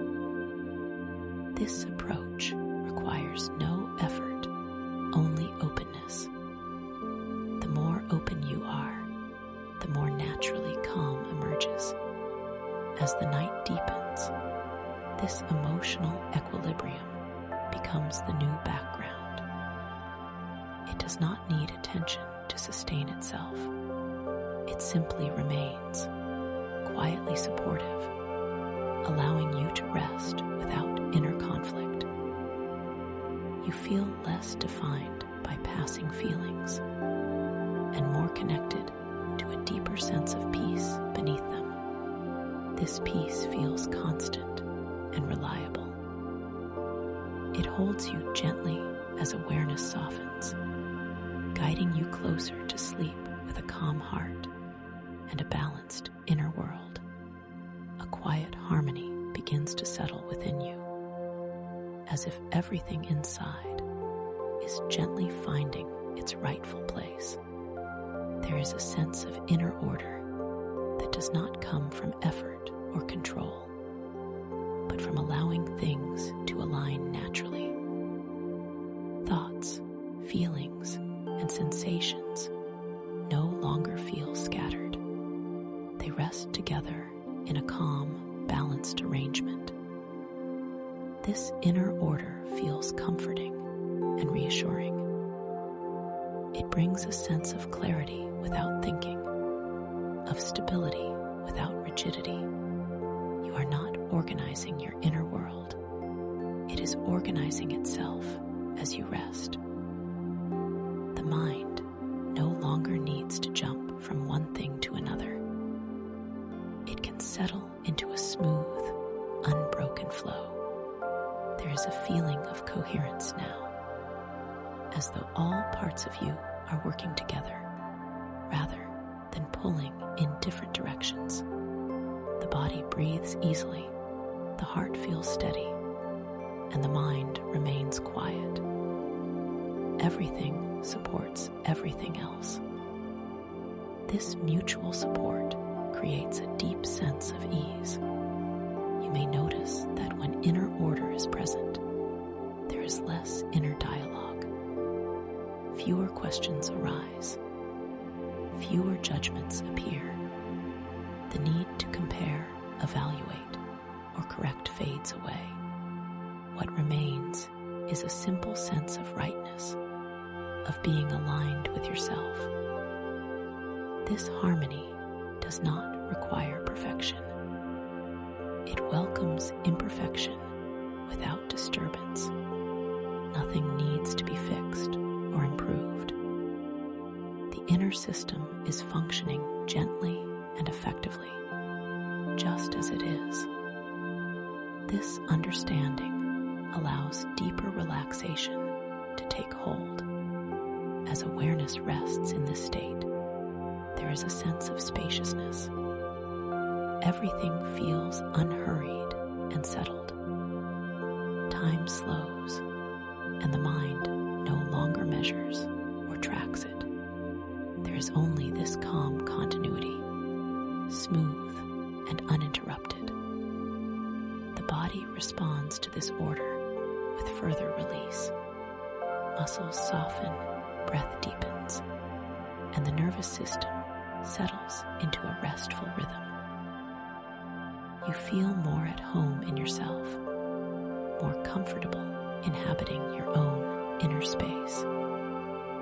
This approach requires no effort, only openness. The more open you are, the more naturally calm emerges. As the night deepens, this emotional equilibrium becomes the new background. It does not need attention to sustain itself. It simply remains, quietly supportive, allowing you to rest without inner conflict. You feel less defined by passing feelings and more connected to a deeper sense of peace beneath them. This peace feels constant and reliable. It holds you gently as awareness softens, guiding you closer to sleep with a calm heart and a balanced inner world. A quiet harmony begins to settle within you, as if everything inside is gently finding its rightful place. There is a sense of inner order that does not come from effort or control, but from allowing things to align naturally. Thoughts, feelings, and sensations no longer feel scattered. They rest together in a calm, balanced arrangement. This inner order feels comforting and reassuring. It brings a sense of clarity without thinking, of stability without rigidity. You are not organizing your inner world. It is organizing itself as you rest. The mind no longer needs to jump from one thing to another. It can settle into a smooth, unbroken flow. There is a feeling of coherence now, as though all parts of you are working together, rather than pulling in different directions. The body breathes easily, the heart feels steady, and the mind remains quiet. Everything supports everything else. This mutual support creates a deep sense of ease. You may notice that when inner order is present, there is less inner dialogue. Fewer questions arise. Fewer judgments appear. The need to compare, evaluate, or correct fades away. What remains is a simple sense of rightness, of being aligned with yourself. This harmony does not require perfection. It welcomes imperfection without disturbance. Nothing needs to be fixed or improved. The inner system is functioning gently and effectively, just as it is. This understanding allows deeper relaxation to take hold. As awareness rests in this state, there is a sense of spaciousness. Everything feels unhurried and settled. Time slows, and the mind no longer measures or tracks it. There is only this calm continuity, smooth and uninterrupted. The body responds to this order with further release. Muscles soften, breath deepens, and the nervous system settles into a restful rhythm. You feel more at home in yourself, more comfortable inhabiting your own inner space.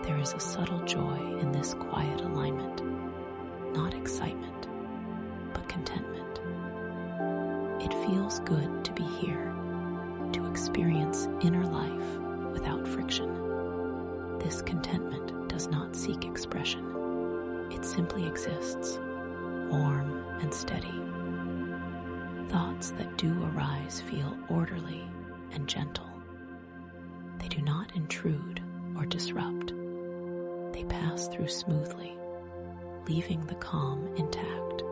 There is a subtle joy in this quiet alignment, not excitement, but contentment. It feels good to be here, to experience inner life without friction. This contentment does not seek expression. It simply exists, warm and steady. Thoughts that do arise feel orderly and gentle. They do not intrude or disrupt. They pass through smoothly, leaving the calm intact.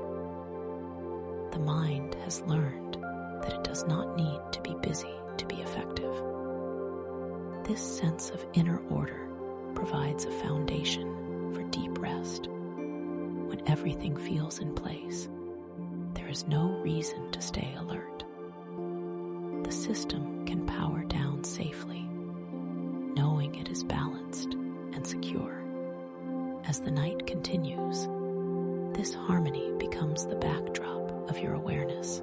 The mind has learned that it does not need to be busy to be effective. This sense of inner order provides a foundation for deep rest. When everything feels in place, there is no reason to stay alert. The system can power down safely, knowing it is balanced and secure. As the night continues, this harmony becomes the backdrop of your awareness.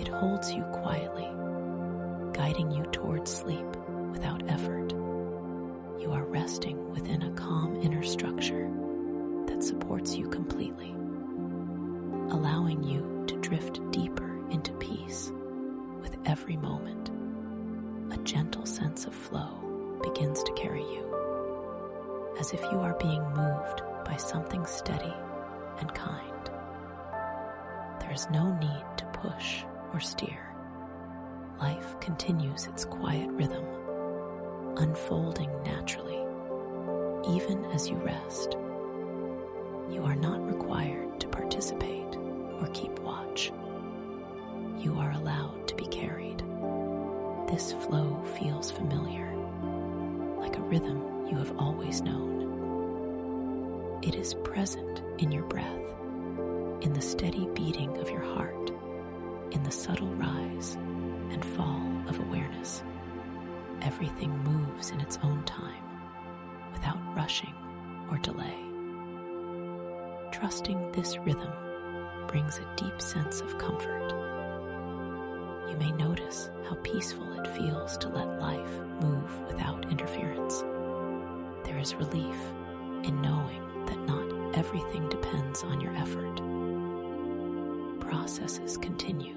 It holds you quietly, guiding you towards sleep without effort. You are resting within a calm inner structure that supports you completely, allowing you to drift deeper into peace with every moment. A gentle sense of flow begins to carry you, as if you are being moved by something steady and kind. There is no need to push or steer. Life continues its quiet rhythm, unfolding naturally, even as you rest. You are not required to participate or keep watch. You are allowed to be carried. This flow feels familiar, like a rhythm you have always known. It is present in your breath, in the steady beating of your heart, in the subtle rise and fall of awareness. Everything moves in its own time, without rushing or delay. Trusting this rhythm brings a deep sense of comfort. You may notice how peaceful it feels to let life move without interference. There is relief in knowing that not everything depends on your effort. Processes continue,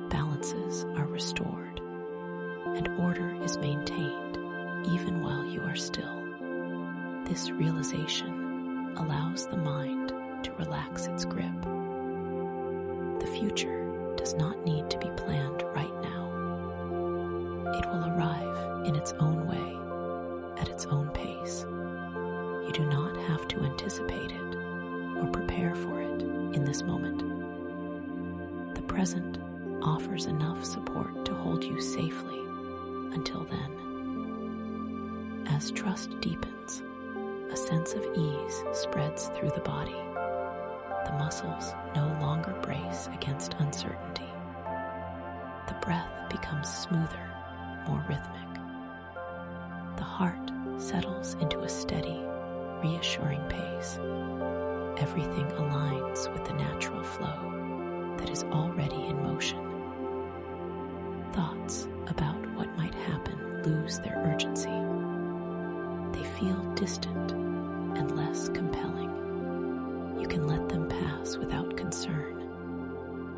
balances are restored, and order is maintained even while you are still. This realization allows the mind to relax its grip. The future does not need to be planned right now. It will arrive in its own way, at its own pace. You do not have to anticipate it or prepare for it in this moment. The present offers enough support to hold you safely until then. As trust deepens, a sense of ease spreads through the body. The muscles no longer brace against uncertainty. The breath becomes smoother, more rhythmic. The heart settles into a steady, reassuring pace. Everything aligns with the natural flow that is already in motion. Thoughts about what might happen lose their urgency. They feel distant and less compelling. You can let them pass without concern,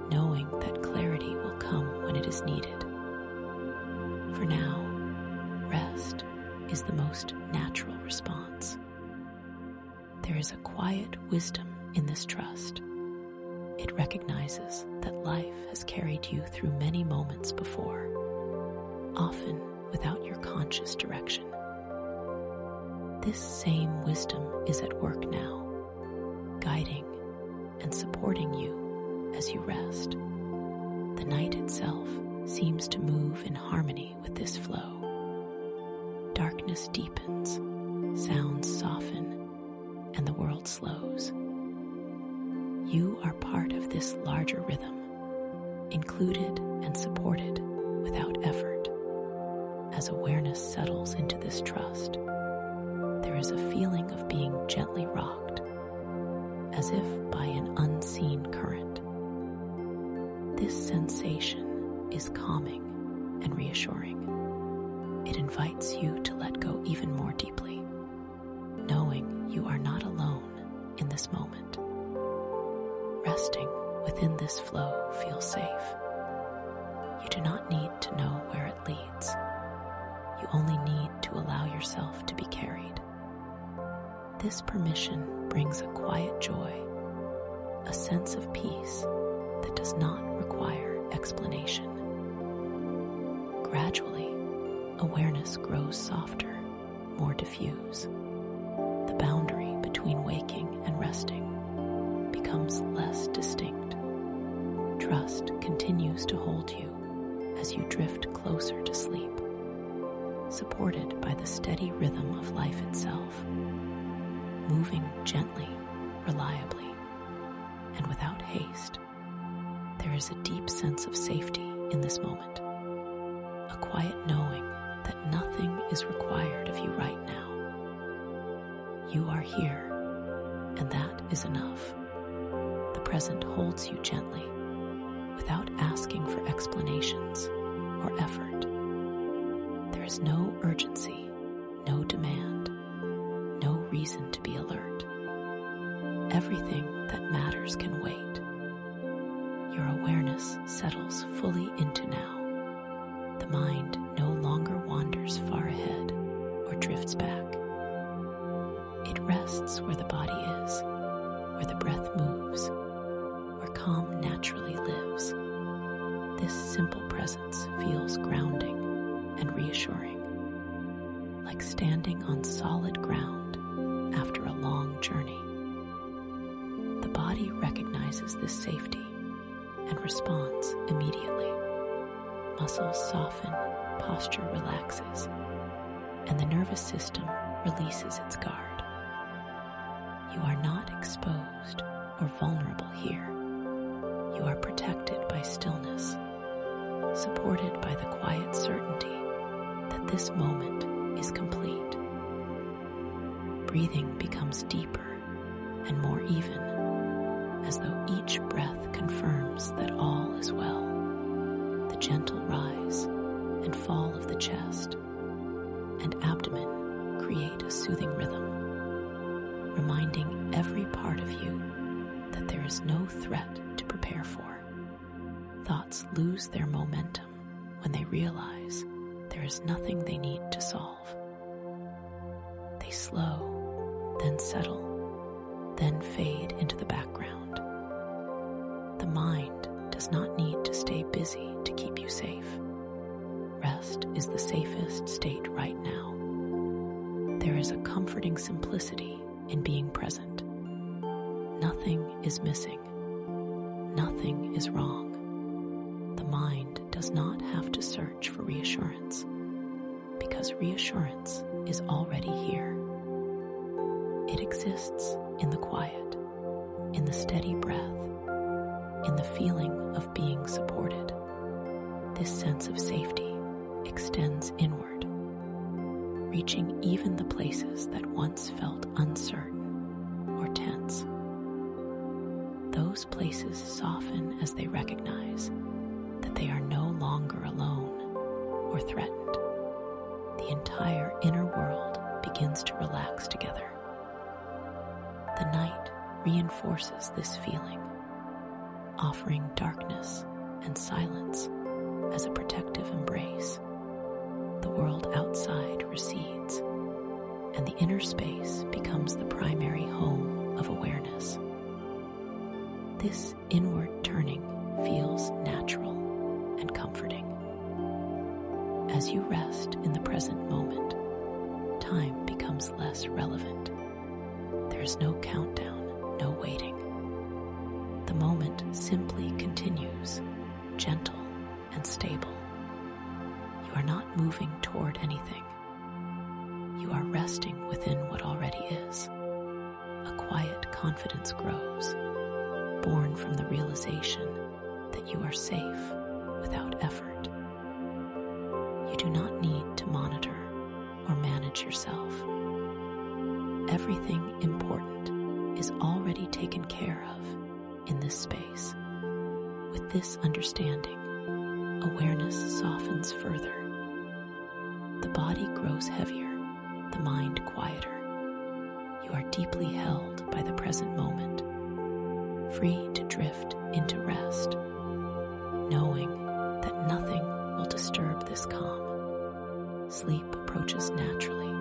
knowing that clarity will come when it is needed. For now, rest is the most natural response. There is a quiet wisdom in this trust. It recognizes that life has carried you through many moments before, often without your conscious direction. This same wisdom is at work now, guiding and supporting you as you rest. The night itself seems to move in harmony with this flow. Darkness deepens, sounds soften, and the world slows. You are part of this larger rhythm, included and supported without effort. As awareness settles into this trust, there is a feeling of being gently rocked, as if by an unseen current. This sensation is calming and reassuring. It invites you to let go even more deeply, knowing you are not alone in this moment. Resting within this flow feels safe. You do not need to know where it leads. You only need to allow yourself to be carried. This permission brings a quiet joy, a sense of peace that does not require explanation. Gradually, awareness grows softer, more diffuse. The boundary between waking and resting becomes less distinct. Trust continues to hold you as you drift closer to sleep, supported by the steady rhythm of life itself, moving gently, reliably, and without haste. There is a deep sense of safety in this moment, a quiet knowing that nothing is required of you right now. You are here, and that is enough. The present holds you gently, without asking for explanations, or effort. There is no urgency, no demand, no reason to be alert. Everything that matters can wait. Your awareness settles fully into now. The mind no longer wanders far ahead or drifts back. It rests where the body is, where the breath moves, where calm naturally lives. This simple presence feels grounding and reassuring, like standing on solid ground after a long journey. The body recognizes this safety and responds immediately. Muscles soften, posture relaxes, and the nervous system releases its guard. You are not exposed or vulnerable here. You are protected by stillness, supported by the quiet certainty that this moment is complete. Breathing becomes deeper and more even, as though each breath confirms that all is well. The gentle rise and fall of the chest and abdomen create a soothing rhythm, reminding every part of you that there is no threat to prepare for. Thoughts lose their momentum when they realize there is nothing they need to solve. They slow, then settle, then fade into the background. The mind does not need to stay busy to keep you safe. Rest is the safest state right now. There is a comforting simplicity in being present. Nothing is missing. Nothing is wrong. The mind does not have to search for reassurance, because reassurance is already here. It exists in the quiet, in the steady breath, in the feeling of being supported. This sense of safety extends inward, reaching even the places that once felt uncertain or tense. Those places soften as they recognize that they are no longer alone or threatened. The entire inner world begins to relax together. The night reinforces this feeling, offering darkness and silence as a protective embrace. The world outside recedes, and the inner space becomes the primary home of awareness. This inward turning feels natural and comforting. As you rest in the present moment, time becomes less relevant. There is no countdown, no waiting. The moment simply continues, gentle and stable. You are not moving toward anything. You are resting within what already is. A quiet confidence grows, born from the realization that you are safe without effort. You do not need to monitor or manage yourself. Everything important is already taken care of in this space. With this understanding, awareness softens further. The body grows heavier, the mind quieter. You are deeply held by the present moment, free to drift into rest, knowing that nothing will disturb this calm. Sleep approaches naturally,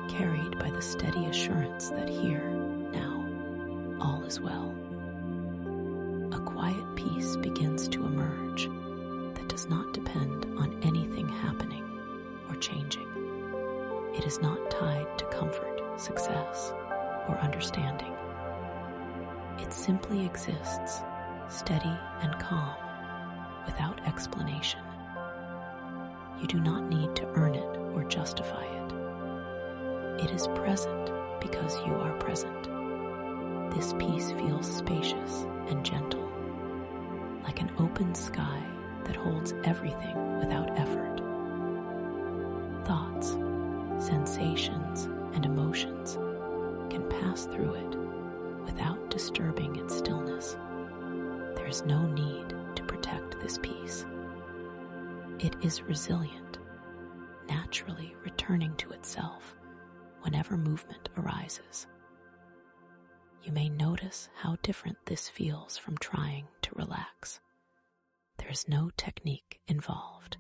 carried by the steady assurance that here, now, all is well. A quiet peace begins to emerge that does not depend on anything happening or changing. It is not tied to comfort, success, or understanding. It simply exists, steady and calm, without explanation. You do not need to earn it or justify it. It is present because you are present. This peace feels spacious and gentle, like an open sky that holds everything without effort. Thoughts, sensations, and emotions can pass through it without disturbing its stillness. There is no need to protect this peace. It is resilient, naturally returning to itself whenever movement arises. You may notice how different this feels from trying to relax. There is no technique involved,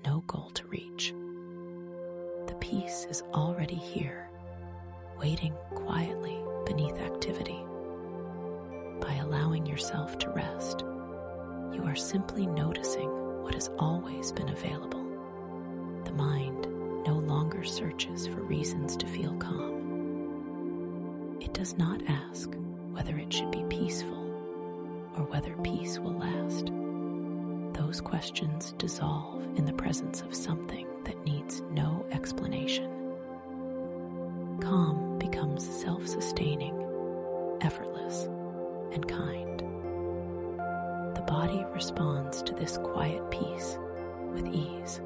no goal to reach. The peace is already here, waiting quietly beneath activity. By allowing yourself to rest, you are simply noticing what has always been available. The mind no longer searches for reasons to feel calm. It does not ask whether it should be peaceful or whether peace will last. Those questions dissolve in the presence of something that needs no explanation. Calm becomes self-sustaining, effortless, and kind. The body responds to this quiet peace with ease.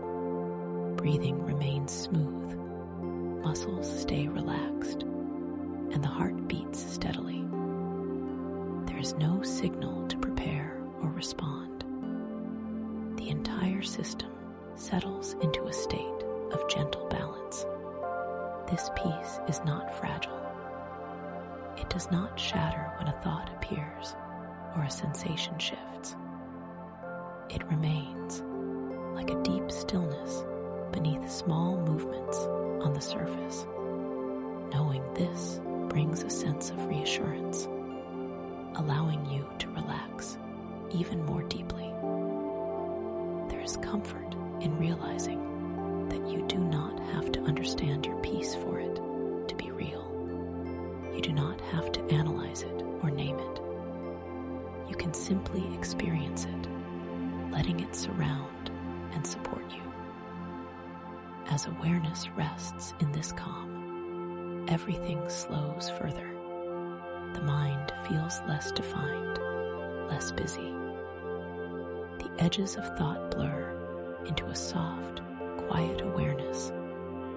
Breathing remains smooth, muscles stay relaxed, and the heart beats steadily. There is no signal to prepare or respond. The entire system settles into a state of gentle balance. This peace is not fragile. It does not shatter when a thought appears or a sensation shifts. It remains like a deep stillness beneath small movements on the surface. Knowing this brings a sense of reassurance, allowing you to relax even more deeply. There is comfort in realizing that you do not have to understand your peace for it to be real. You do not have to analyze it or name it. You can simply experience it, letting it surround and support you. As awareness rests in this calm, everything slows further. The mind feels less defined, less busy. The edges of thought blur into a soft, quiet awareness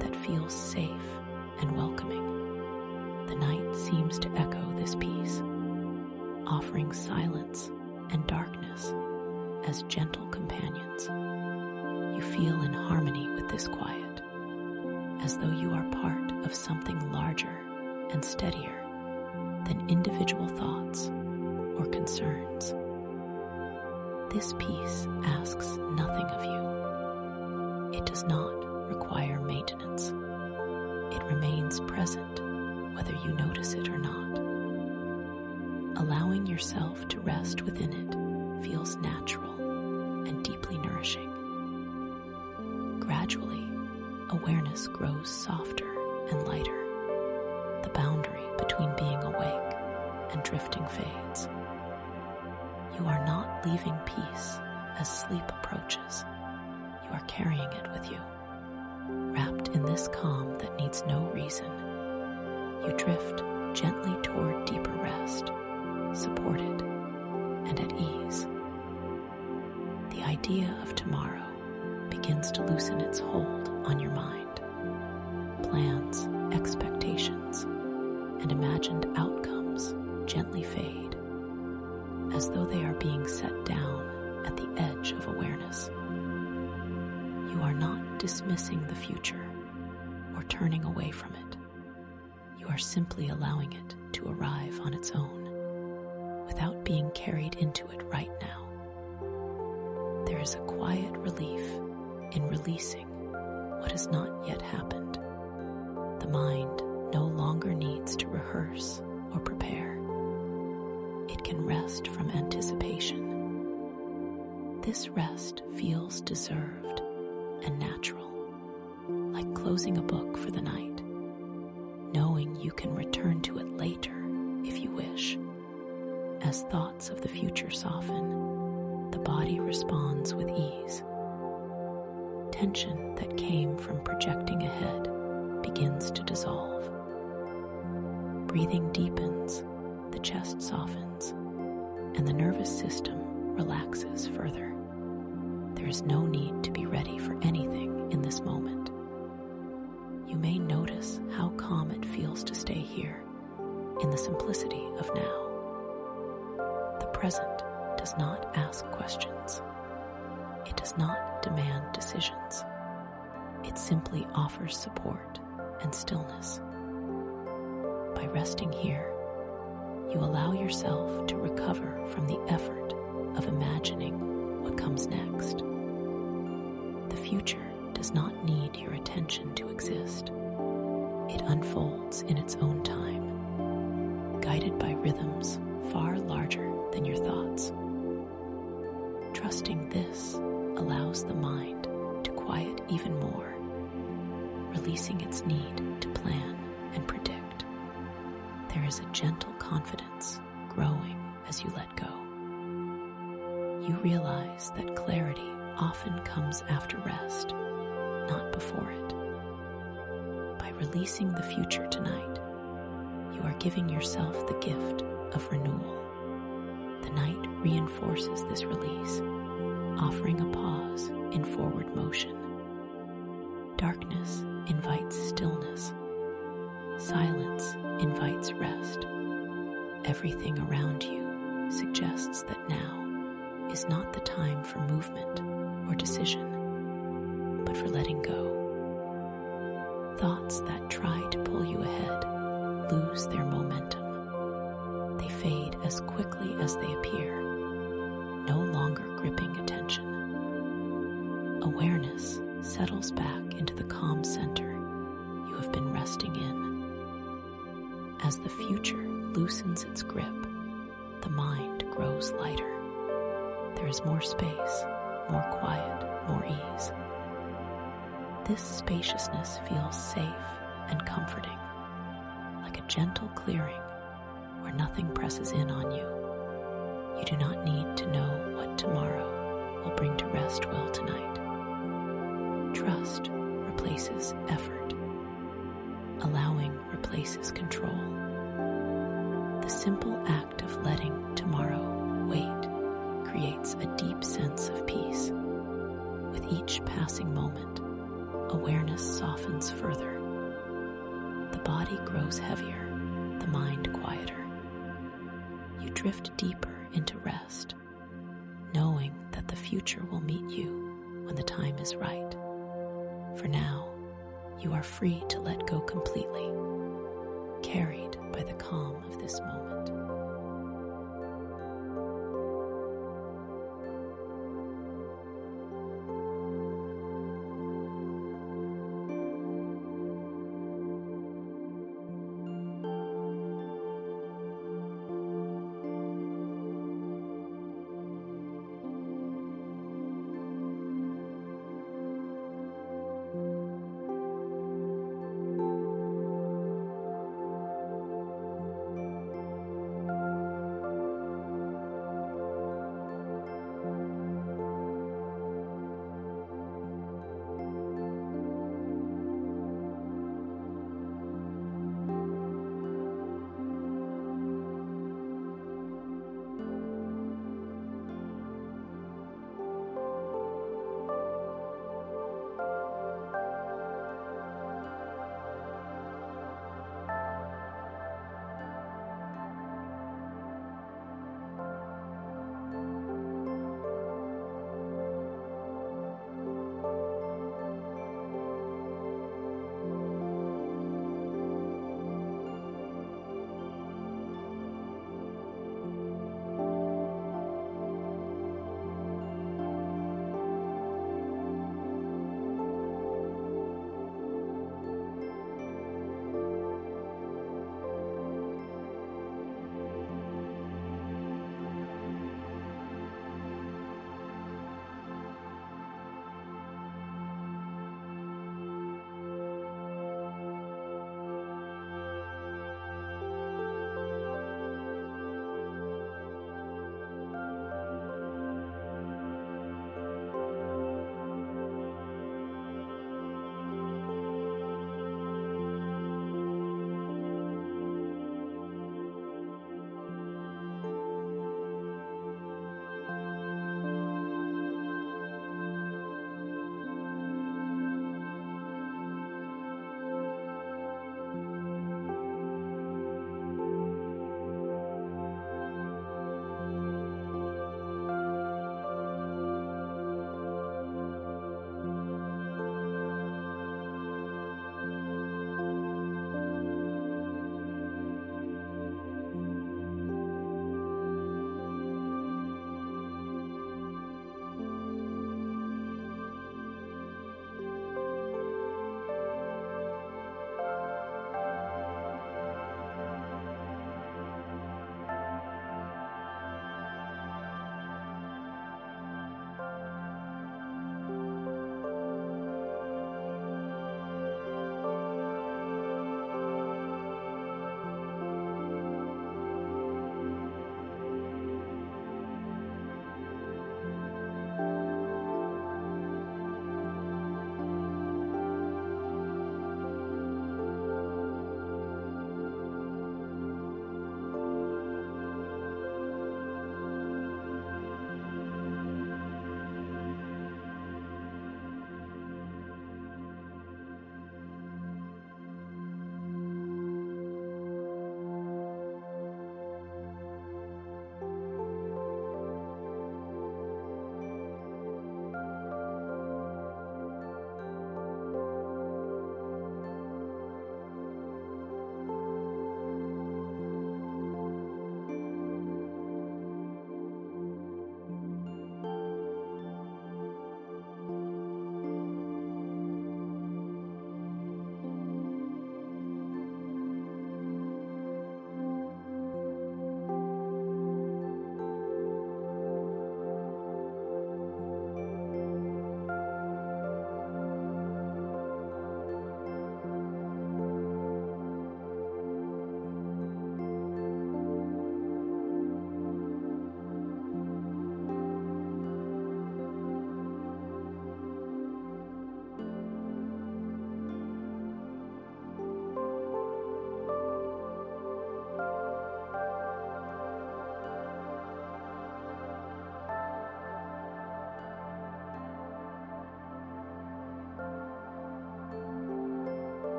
that feels safe and welcoming. The night seems to echo this peace, offering silence and darkness as gentle companions. You feel in harmony with this quiet, as though you are part of something larger and steadier than individual thoughts or concerns. This peace asks nothing of you. It does not require maintenance. It remains present whether you notice it or not. Allowing yourself to rest within it feels natural and deeply nourishing. Gradually, awareness grows softer and lighter. The boundary between being awake and drifting fades. You are not leaving peace as sleep approaches. You are carrying it with you. Wrapped in this calm that needs no reason, you drift gently toward deeper rest, supported and at ease. The idea of tomorrow begins to loosen its hold on your mind. Plans, expectations, and imagined outcomes gently fade, as though they are being set down at the edge of awareness. You are not dismissing the future or turning away from it. You are simply allowing it to arrive on its own, without being carried into it right now. There is a quiet relief in releasing what has not yet happened. The mind no longer needs to rehearse or prepare. It can rest from anticipation. This rest feels deserved and natural, like closing a book for the night, knowing you can return to it later if you wish. As thoughts of the future soften, the body responds with ease. Tension that came from projecting ahead begins to dissolve. Breathing deepens, the chest softens, and the nervous system relaxes further. There is no need to be ready for anything in this moment. You may notice how calm it feels to stay here, in the simplicity of now. The present does not ask questions. It does not demand decisions. It simply offers support and stillness. By resting here, you allow yourself to recover from the effort of imagining what comes next. The future does not need your attention to exist. It unfolds in its own time, guided by rhythms far larger than your thoughts. Trusting this allows the mind to quiet even more, releasing its need to plan and predict. There is a gentle confidence growing as you let go. You realize that clarity often comes after rest, not before it. By releasing the future tonight, you are giving yourself the gift of renewal. The night reinforces this release, offering a pause in forward motion. Darkness invites stillness. Silence invites rest. Everything around you suggests that now is not the time for movement or decision, but for letting go. Thoughts that try to pull you ahead lose their momentum. They fade as quickly as they appear, no longer gripping attention. Awareness settles back into the calm center you have been resting in. As the future loosens its grip, the mind grows lighter. There is more space, more quiet, more ease. This spaciousness feels safe and comforting, like a gentle clearing where nothing presses in on you. You do not need to know what tomorrow will bring to rest well tonight. Trust replaces effort. Allowing replaces control. The simple act of letting tomorrow wait creates a deep sense of peace. With each passing moment, awareness softens further. The body grows heavier, the mind quieter. You drift deeper into rest, knowing that the future will meet you when the time is right. For now, you are free to let go completely, carried by the calm of this moment.